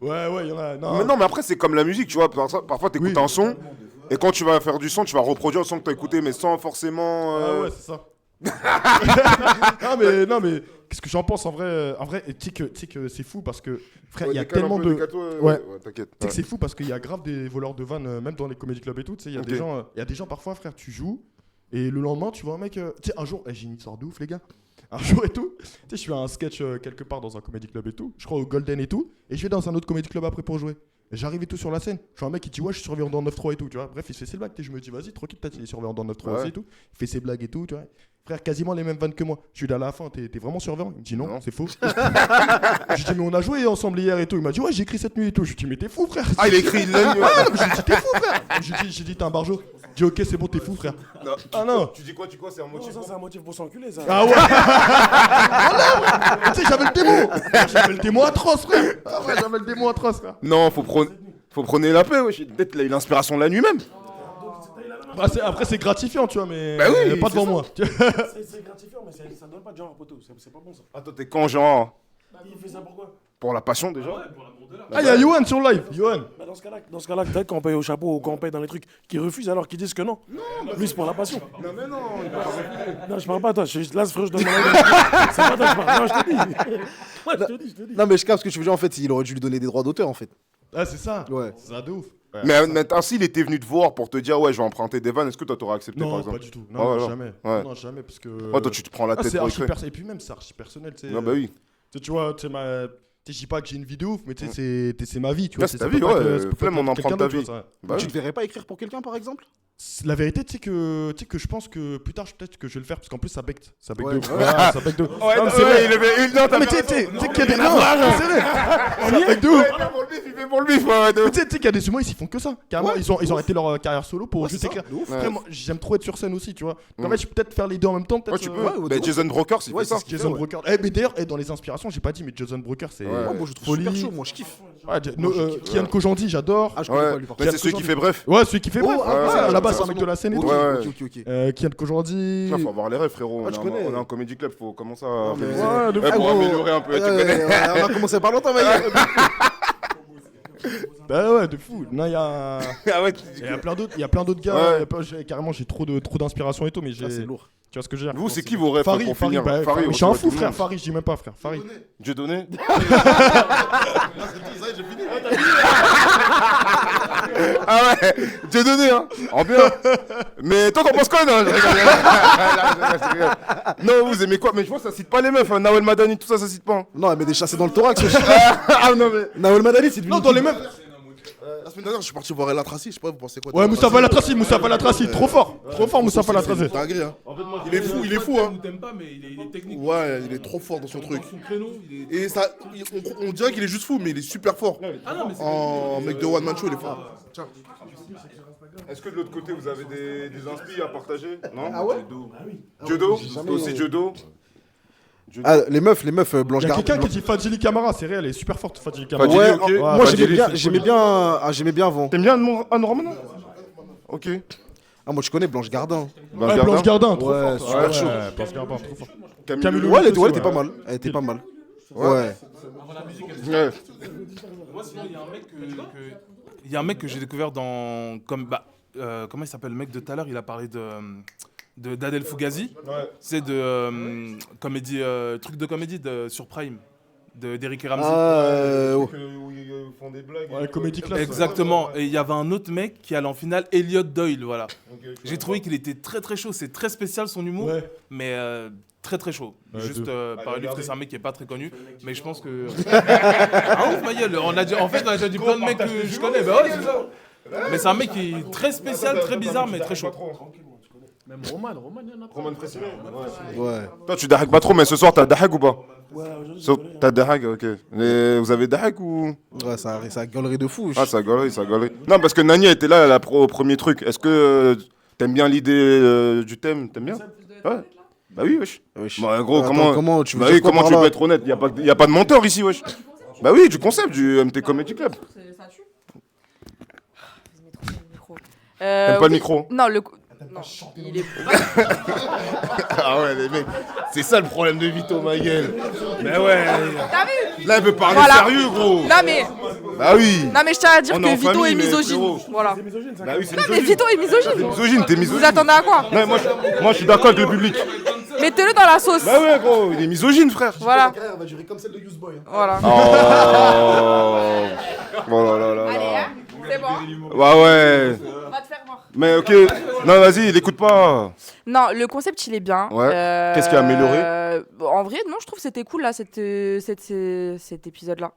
Ouais, il y en a. Mais non, mais après, c'est comme la musique, tu vois. Parfois, t'écoutes un son, et quand tu vas faire du son, tu vas reproduire le son que t'as écouté, mais sans forcément. Ah ouais, c'est ça. non, mais qu'est-ce que j'en pense en vrai? Tu sais que c'est fou parce que, frère, il y a tellement de. Ouais, t'inquiète. Tu sais que c'est fou parce qu'il y a grave des voleurs de vannes, même dans les comédie clubs et tout. Tu sais, il y a des gens parfois, frère, tu joues, et le lendemain, tu vois un mec. Tu sais, un jour, j'ai une histoire de ouf, les gars. Un jour et tout, tu sais, je suis à un sketch quelque part dans un comédie club et tout, je crois au Golden et tout, et je vais dans un autre comédie club après pour jouer. Et j'arrive et tout sur la scène, je suis un mec qui dit ouais, je suis surveillant dans 9-3 et tout, tu vois. Bref, il se fait ses blagues, je me dis vas-y, tranquille, peut-être il est surveillant dans 9-3 aussi et tout. Il fait ses blagues et tout, tu vois. Frère, quasiment les mêmes vannes que moi. Je lui dis à la fin, t'es vraiment surveillant? Il me dit non. C'est faux. Je lui dis mais on a joué ensemble hier et tout. Il m'a dit ouais, j'ai écrit cette nuit et tout. Je lui dis mais t'es fou, frère. Ah, il a écrit la nuit. Ah, non, je lui dis t'es fou, frère. J'ai dit t'es un barjo. Je dis ok, c'est bon, t'es fou, frère. Non. Ah non. Tu dis quoi, c'est un motif? Ça, c'est un motif pour s'enculer, ça. Ah ouais. Voilà. Tu sais, j'avais le démon. J'avais le démon atroce, frère. Ah ouais, j'avais le démon atroce, frère. Non, faut prôner la paix, wesh. Peut-être qu'il a eu l'inspiration la nuit même. Bah, après, c'est gratifiant, tu vois, mais bah oui, pas devant moi. C'est gratifiant, mais ça donne pas de genre, poteau. C'est pas bon, ça. Attends, t'es quand, genre? Il fait ça pourquoi? Pour la passion, déjà? Ah, il y a Yohan sur live. Yohan. Bah dans ce cas-là, peut-être qu'on paye au chapeau ou qu'on paye dans les trucs qui refusent alors qu'ils disent que non. Lui, c'est pour la passion. Non, mais non. Non, je parle pas à toi. Là, frère, je donne mon avis. C'est pas toi, je parle. Non, je te dis. Ouais, je te dis. Non, mais je capte ce que tu veux dire. En fait, il aurait dû lui donner des droits d'auteur, en fait. Ah, c'est ça. Ouais. C'est ça de ouf. Ouais, Mais maintenant, s'il était venu te voir pour te dire ouais, je vais emprunter des vannes, est-ce que toi t'aurais accepté par non, exemple? pas du tout. Non, Ouais, jamais. ouais. Non, jamais, parce que. Ouais, toi tu te prends la tête c'est pour archi écrire. Et puis même, c'est archi personnel, tu sais. Ah bah oui. Tu vois, tu sais, je dis pas que j'ai une vie de ouf, mais tu sais, c'est ma vie, tu vois. C'est ta vie, ouais. Flemme, on emprunte ta vie. Bah, tu te verrais pas écrire pour quelqu'un, par exemple? La vérité, tu sais que je pense que plus tard, peut-être que je vais le faire, parce qu'en plus, ça becte. Ça becte Ouais, de ouf. ouais. Ouais, ça becte de ouf. Ouais, Non, mais ouais, c'est vrai. il avait une note. Mais tu sais qu'il y a des. Non, c'est vrai. Ça becte de ouf. Il fait pour le bif, ouais. Mais tu sais qu'il y a des humoristes, ils font que ça. Carrément, ils ont arrêté leur carrière solo pour juste écrire. Après, moi, j'aime trop être sur scène aussi, tu vois. En fait, je peux peut-être faire les deux en même temps. Ouais, tu peux. Bah, Jason Brokers, il fait ça. Jason Brokers. Mais d'ailleurs, dans les inspirations, j'ai pas dit, mais Jason Brokers, c'est. Moi, je trouve super chaud. Moi, je kiffe. Kian Kojandi, j'adore. Ah, je connais pas lui, par contre. C'est celui qui fait bref. Ouais, celui qui fait bref. À la base, c'est un ouais. mec de la scène et tout. Ouais. Kian Kojandi. Faut avoir les rêves, frérot. je connais. On est un comédie club, faut commencer à. Ouais, de fou. Pour améliorer un peu, tu connais. On a commencé par longtemps, mais. Bah ouais, de fou. Non, il y a. Ah ouais, Il y a plein d'autres gars. Carrément, j'ai trop d'inspiration et tout, mais j'ai. C'est lourd. Tu vois ce que je veux dire? Vous, c'est qui vos rêves Farid, pour finir? Farid. Je suis un fou, frère. Farid, je dis même pas, frère. Farid. Dieu donné. Ah ouais, Dieu donné, hein. En bien. Mais toi, t'en penses quoi, non? Je rigole. Non, vous aimez quoi? Mais je vois, ça cite pas les meufs. Hein. Nawel Madani, tout ça, ça cite pas. Hein. Non, mais des chassés dans le thorax. Ah non, mais. Nawel Madani, c'est devenu. Non, dans les meufs. La semaine dernière, je suis parti voir El Atraci, je sais pas, vous pensez quoi? Ouais, Moustapha Latraci, trop fort, Moustapha Latraci. C'est dingue, hein. Il est fou, hein. T'aimes pas, mais il est technique. Ouais, il est trop fort dans son truc. Son prénom, il est. Et ça, on dirait qu'il est juste fou, mais il est super fort. Ah non, mais c'est. En mec de One Man Show, il est fort. Tiens. Est-ce que de l'autre côté, vous avez des inspi à partager? Non? Ah ouais? Judo? Toi aussi judo? Ah, les meufs, Blanche Il y a Gardin. quelqu'un qui dit Fadjili Camara, c'est réel, elle est super forte, Fadjili Camara. Fadjili, Ouais, ok. moi Fadjili, j'aimais bien avant. T'aimes bien Anne Romano? Ok. Ah, moi je connais Blanche Gardin. Blanche Gardin, trop Ouais, forte. super chaud. Blanche Gardin, trop forte. Camille Ouais, elle aussi, était pas mal. Elle était pas mal. Ouais. Ouais. Moi, sinon, il y a un mec que j'ai découvert dans. Comment il s'appelle le mec de tout à l'heure? Il a parlé d'Adel Fugazi. C'est de comédie, truc de comédie sur Prime, d'Eric et Ramsey. ils font des blagues. Ouais, comédie classe. Exactement. Et il y avait un autre mec qui allait en finale, Elliot Doyle, voilà. J'ai trouvé qu'il était très très chaud. C'est très spécial son humour, mais très très chaud. Juste par illustrer, c'est un mec qui est pas très connu, mais je pense que. Ah ouf, ma gueule. En fait, on a déjà dit plein de mecs que je connais. Bah ouais, c'est ça. Mais c'est un mec qui est très spécial, très bizarre, mais très chaud. Même Roman, il y en a pas. Roman Fresnel. Ouais. Toi, tu dahag pas trop, mais ce soir, t'as dahag ou pas? Ouais, aujourd'hui, T'as dahag, ok. Vous avez dahag ou? Ouais, ça gaulerie de fou. Ah, ça gaulerie, ça gaulerie. Non, parce que Nani était là au premier truc. Est-ce que t'aimes bien l'idée du thème? T'aimes bien? Ouais. Bah oui, wesh. Bah, gros, Attends, comment tu veux bah dire oui, quoi comment par tu là peux être honnête? Y a pas de menteur ici, wesh. Bah oui, du concept du MT Comedy Club. Ça tue. T'aimes pas le micro? Non, non, il est pas. Ah ouais, les mecs, c'est ça le problème de Vito, ma gueule. Mais ouais. T'as vu? Là, il veut parler Voilà. sérieux, gros. Non mais. Bah oui. Non mais je tiens à dire On est en que Vito famille, est mais misogyne. frérot. Voilà. Bah oui, c'est Non mais Vito est misogyne. t'es misogyne. Vous attendez à quoi? Non, moi, je suis d'accord avec le public. Mettez-le dans la sauce. Bah ouais, gros, il est misogyne, frère. Voilà. La carrière va durer comme celle de Useboy. Voilà. Oh. Oh là là là Allez, là. hein, c'est bon. Bah ouais. Va te faire voir. Mais ok. Non, vas-y, il écoute pas. Non, le concept il est bien. Ouais. Qu'est-ce qui a amélioré? En vrai, non, je trouve que c'était cool là, cet épisode-là.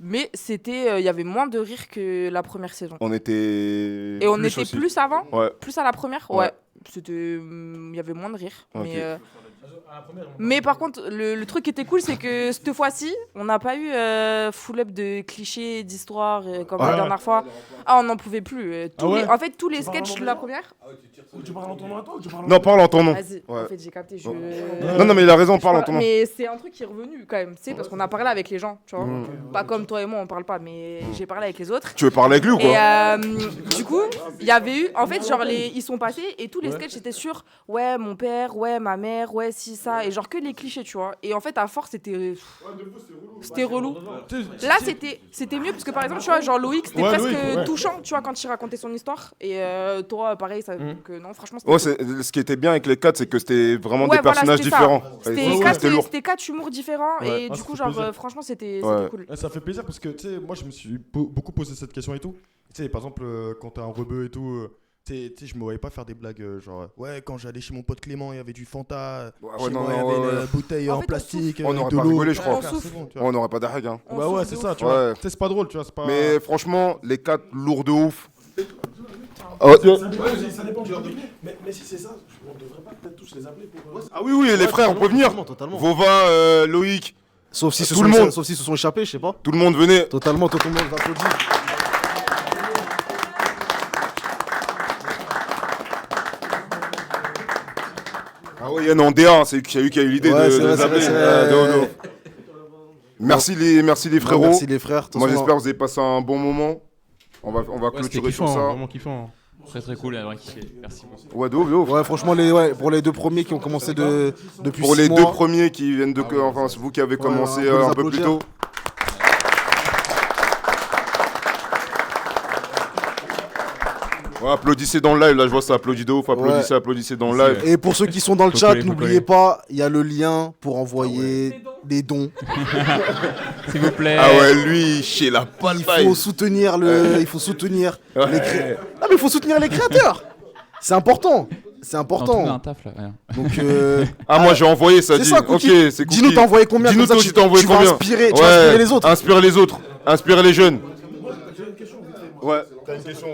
Mais c'était, il y avait moins de rire que la première saison. On était. Et on était aussi. plus avant? Ouais. Plus à la première? Ouais. Ouais. C'était, il y avait moins de rire. Ok. Mais par contre, le truc qui était cool, c'est que cette fois-ci, on n'a pas eu full up de clichés, d'histoires comme la dernière fois. Ah, on n'en pouvait plus. En fait, tous les sketchs de la première. Tu parles en ton nom à toi ou tu parles Non, parle en ton nom. Vas-y, Ouais. en fait, j'ai capté. Non, mais il a raison, parle en ton nom. Mais c'est un truc qui est revenu quand même, tu sais, parce qu'on a parlé avec les gens, tu vois. Pas comme toi et moi, on parle pas, mais j'ai parlé avec les autres. Tu veux parler avec lui ou quoi? Et du coup, il y avait eu, en fait, genre, ils sont passés et tous les sketchs étaient sur, ouais, mon père, ouais, ma mère, ouais, si, ça, et genre que les clichés, tu vois. Et en fait, à force, c'était relou. Là, c'était mieux, parce que par exemple, tu vois, genre Loïc, c'était presque touchant, tu vois, quand il racontait son histoire. Et toi, pareil, ça, donc non, franchement, c'était cool. Ce qui était bien avec les 4, c'est que c'était vraiment Ouais, des voilà, personnages c'était ça. différents. C'était lourd. c'était 4 humours différents et du coup, genre, franchement, c'était cool. Ça fait plaisir parce que, tu sais, moi je me suis beaucoup posé cette question et tout. Tu sais, par exemple, quand t'es un rebeu et tout. Tu sais, je me voyais pas faire des blagues genre ouais, quand j'allais chez mon pote Clément, il y avait du Fanta, chez moi il y avait une bouteille en plastique, on n'aurait de pas l'eau. rigolé, je crois. Bon, on n'aurait pas d'arrêt, hein. Bah ouais, c'est ça, tu vois. C'est pas drôle, tu vois, c'est pas. Mais franchement, les 4 lourds de ouf. Ça dépend du public. Mais si c'est ça, on devrait pas peut-être tous les appeler pour. Ah oui, les frères, on peut venir. Totalement. Vova, Loïc. Sauf si tout le monde. Sauf s'ils se sont échappés, je sais pas. Tout le monde venait. Totalement, tout le monde applaudit. Ah oui, Yann en D1, c'est lui qui a eu l'idée de les appeler. Merci les frérots. Merci les frères. Moi j'espère que vous avez passé un bon moment. On va clôturer sur ça. Vraiment kiffant. Très très cool, vraiment kiffé. Merci beaucoup. Ouais, de ouf. Ouais, franchement, pour les deux premiers qui ont commencé depuis 6 mois. Pour les deux premiers qui viennent de. Enfin, c'est vous qui avez commencé un peu plus tôt. Ouais, applaudissez dans le live, là je vois ça applaudit de ouf, applaudissez dans le live. Et pour ceux qui sont dans le chat, n'oubliez pas, il y a le lien pour envoyer des dons. S'il vous plaît. Ah ouais, lui, chez la palle. Il faut soutenir il faut soutenir les créateurs. Non mais il faut soutenir les créateurs. C'est important. C'est important. Un taf, là, donc moi j'ai envoyé ça. C'est ça, Cookie. ok, c'est dis-nous t'as envoyé combien. Dis-nous toi, tu t'as envoyé combien. Tu vas inspirer les autres. Inspirer les autres. Inspirer les jeunes. Ouais. T'as une question.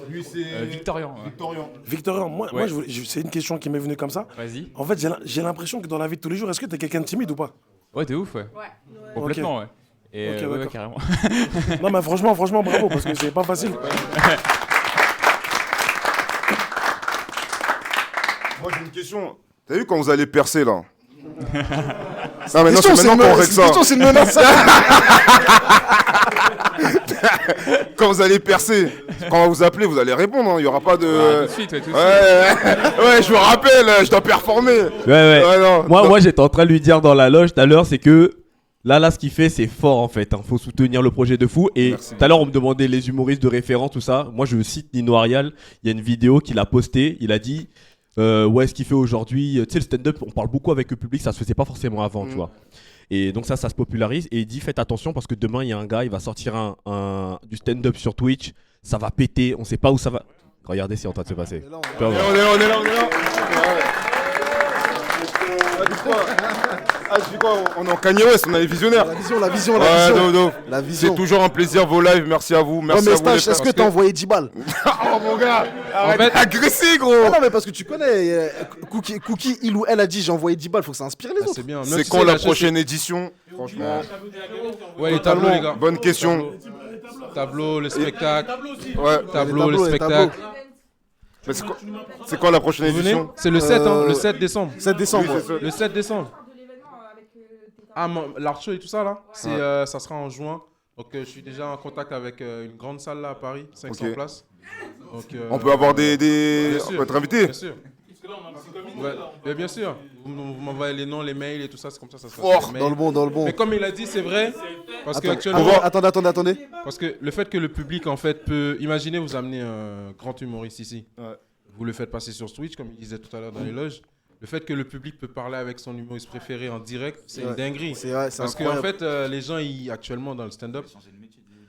Lui c'est Victorian. Victorian, moi c'est une question qui m'est venue comme ça. Vas-y. En fait, j'ai l'impression que dans la vie de tous les jours, est-ce que t'es quelqu'un de timide ou pas? Ouais, t'es ouf, ouais. Complètement, ouais. Et ouais, carrément. Non, mais franchement, bravo, parce que c'est pas facile. Moi j'ai une question. T'as vu quand vous allez percer là? Non mais non, c'est maintenant qu'on règle ça. Question, c'est une menace. Quand vous allez percer, quand on va vous appeler, vous allez répondre. Il y aura pas de. Tout de suite, tout de suite. Ouais, je vous rappelle, je dois performer. Ouais. Moi, j'étais en train de lui dire dans la loge tout à l'heure, c'est que là, ce qu'il fait, c'est fort en fait. Faut soutenir le projet de fou. Et tout à l'heure, on me demandait les humoristes de référence, tout ça. Moi, je cite Nino Arial. Il y a une vidéo qu'il a postée. Il a dit. Ouais, ce qu'il fait aujourd'hui, tu sais, le stand-up, on parle beaucoup avec le public, ça se faisait pas forcément avant, tu vois. Et donc ça se popularise. Et il dit faites attention parce que demain il y a un gars, il va sortir du stand-up sur Twitch, ça va péter, on sait pas où ça va. Regardez, c'est en train de se passer. On est là. Ah, je dis quoi, on est en Kanye West, on a les visionnaires. La vision. C'est toujours un plaisir vos lives, merci à vous. Merci à vous. Stache, est-ce que t'as envoyé 10 balles? Oh mon gars, arrête agressé gros. Non mais parce que tu connais, Cookie, il ou elle a dit j'ai envoyé 10 balles, faut que ça inspire les autres. C'est bien. C'est quand la prochaine édition? Franchement. Ouais, les tableaux, les gars. Bonne question. Tableau, le spectacle. Ouais. Tableau, le spectacle. C'est quand la prochaine édition? C'est le 7, le 7 décembre. 7 décembre. Oui, Le 7 décembre. Ah, l'art show et tout ça là, ça sera en juin. Donc je suis déjà en contact avec une grande salle là à Paris, 500 places. Donc, on peut avoir on peut être invité. Bien sûr. Ouais, bien sûr. Vous m'envoyez les noms, les mails et tout ça, c'est comme ça se passe. Fort, dans le bon. Mais comme il a dit, c'est vrai. Parce que Attendez. Parce que le fait que le public en fait peut. Imaginez, vous amenez un grand humoriste ici. Ouais. Vous le faites passer sur Twitch, comme il disait tout à l'heure dans les loges. Le fait que le public peut parler avec son humoriste préféré en direct, c'est une dinguerie. C'est vrai, parce qu'en fait, les gens, actuellement dans le stand-up,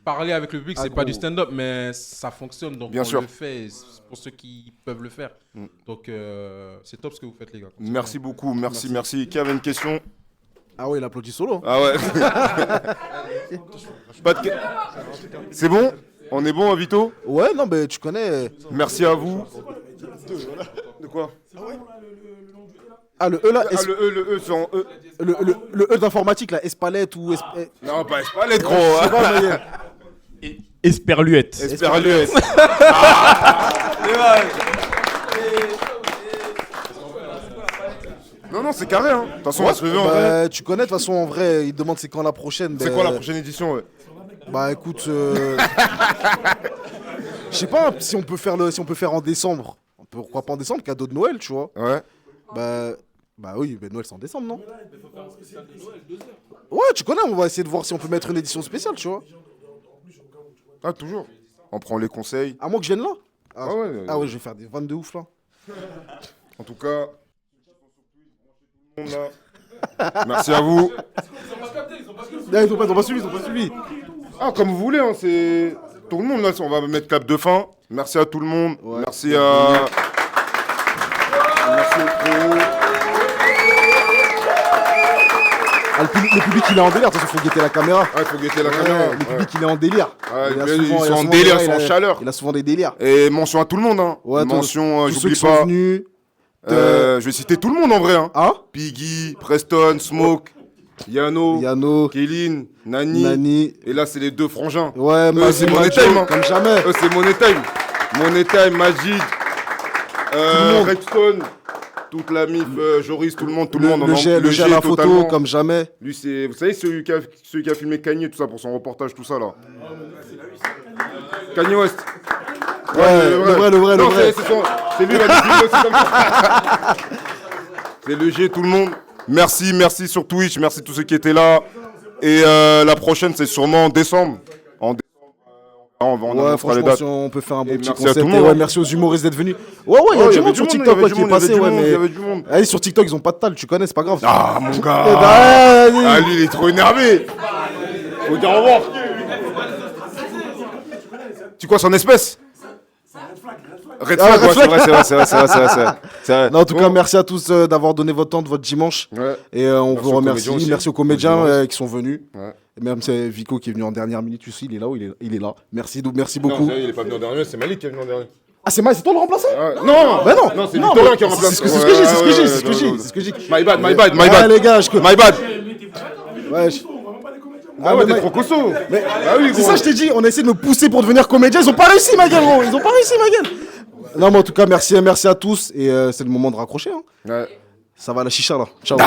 parler avec le public, c'est pas du stand-up, mais ça fonctionne. Donc bien on sûr. le fait pour ceux qui peuvent le faire. Donc c'est top ce que vous faites, les gars. Merci beaucoup, merci. Qui avait une question? Ah ouais, il applaudit solo. Ah ouais. C'est bon? On est bon, Vito? Ouais, non, mais tu connais. Merci à vous. De quoi? Ah, le E là. Le E, c'est en E. Le E d'informatique là, Espalette ou. Non, pas Espalette, gros. Esperluette. Esperluette. Non, c'est carré, hein. De toute façon, on va se lever en vrai. Tu connais, de toute façon, en vrai, il demande c'est quand la prochaine. C'est quand la prochaine édition, ouais. Bah écoute, je sais pas si on peut faire en décembre. Pourquoi pas en décembre, cadeau de Noël, tu vois. Ouais. Bah oui, mais Noël c'est en décembre, non? Ouais, tu connais, on va essayer de voir si on peut mettre une édition spéciale, tu vois. Ah, toujours. On prend les conseils. À moins que je vienne là. Ah ouais. Ah ouais, je vais faire des vannes de ouf là. En tout cas, merci à vous. Ils ont pas suivi. Ah, comme vous voulez, hein, c'est tout le monde là. On va mettre clap de fin. Merci à tout le monde. Ouais. Merci à. Merci au le public il est en délire, de toute façon, faut guetter la caméra. Ah, il faut guetter la caméra. Le public il est en délire. Ils sont en délire, ils sont en chaleur. Il a souvent des délires. Et mention à tout le monde, hein. Ouais, mention, j'oublie pas. Je vais citer tout le monde en vrai, hein. Ah Piggy, Preston, Smoke, Yano, Kéline, Nani. Et là, c'est les deux frangins. Ouais, c'est Money Time, hein. Comme jamais. C'est Money Time. Money Time, Majid, Redstone. Toute la MIF, Joris, tout le monde, le G à la photo, totalement. comme jamais. Lui, c'est, vous savez, celui qui a filmé Kanye, tout ça, pour son reportage, tout ça, là. Kanye West. Ouais, le vrai. C'est lui, il va filmer aussi comme ça. C'est le G, tout le monde. Merci sur Twitch, merci à tous ceux qui étaient là. Et la prochaine, c'est sûrement en décembre. Ouais, franchement, si on peut faire un bon petit concept. Ouais, merci aux humoristes d'être venus. Ouais, il y a du monde sur TikTok qui est passé. Allez, sur TikTok, ils ont pas de tal, tu connais, c'est pas grave. Ah, mon gars. Lui, il est trop énervé. Faut dire au revoir. Tu quoi, son espèce? Red flag, c'est vrai. En tout cas, merci à tous d'avoir donné votre temps de votre dimanche. Et on vous remercie. Merci aux comédiens qui sont venus. Et même c'est Vico qui est venu en dernière minute aussi, il est là où il est là. Merci beaucoup. Non, il est pas venu en dernier, c'est Malik qui est venu en dernier. Ah, c'est toi le remplaçant? Non, bah non, c'est Victorien qui remplace. C'est ce que j'ai dit. My bad. Les gars, my bad. Ouais, Ah ouais, t'es trop costaud. C'est ça, je t'ai dit, on a essayé de me pousser pour devenir comédien, ils ont pas réussi, ma gueule, gros. Non, mais en tout cas, merci à tous. Et c'est le moment de raccrocher. Hein. Ouais. Ça va la chicha là. Ciao.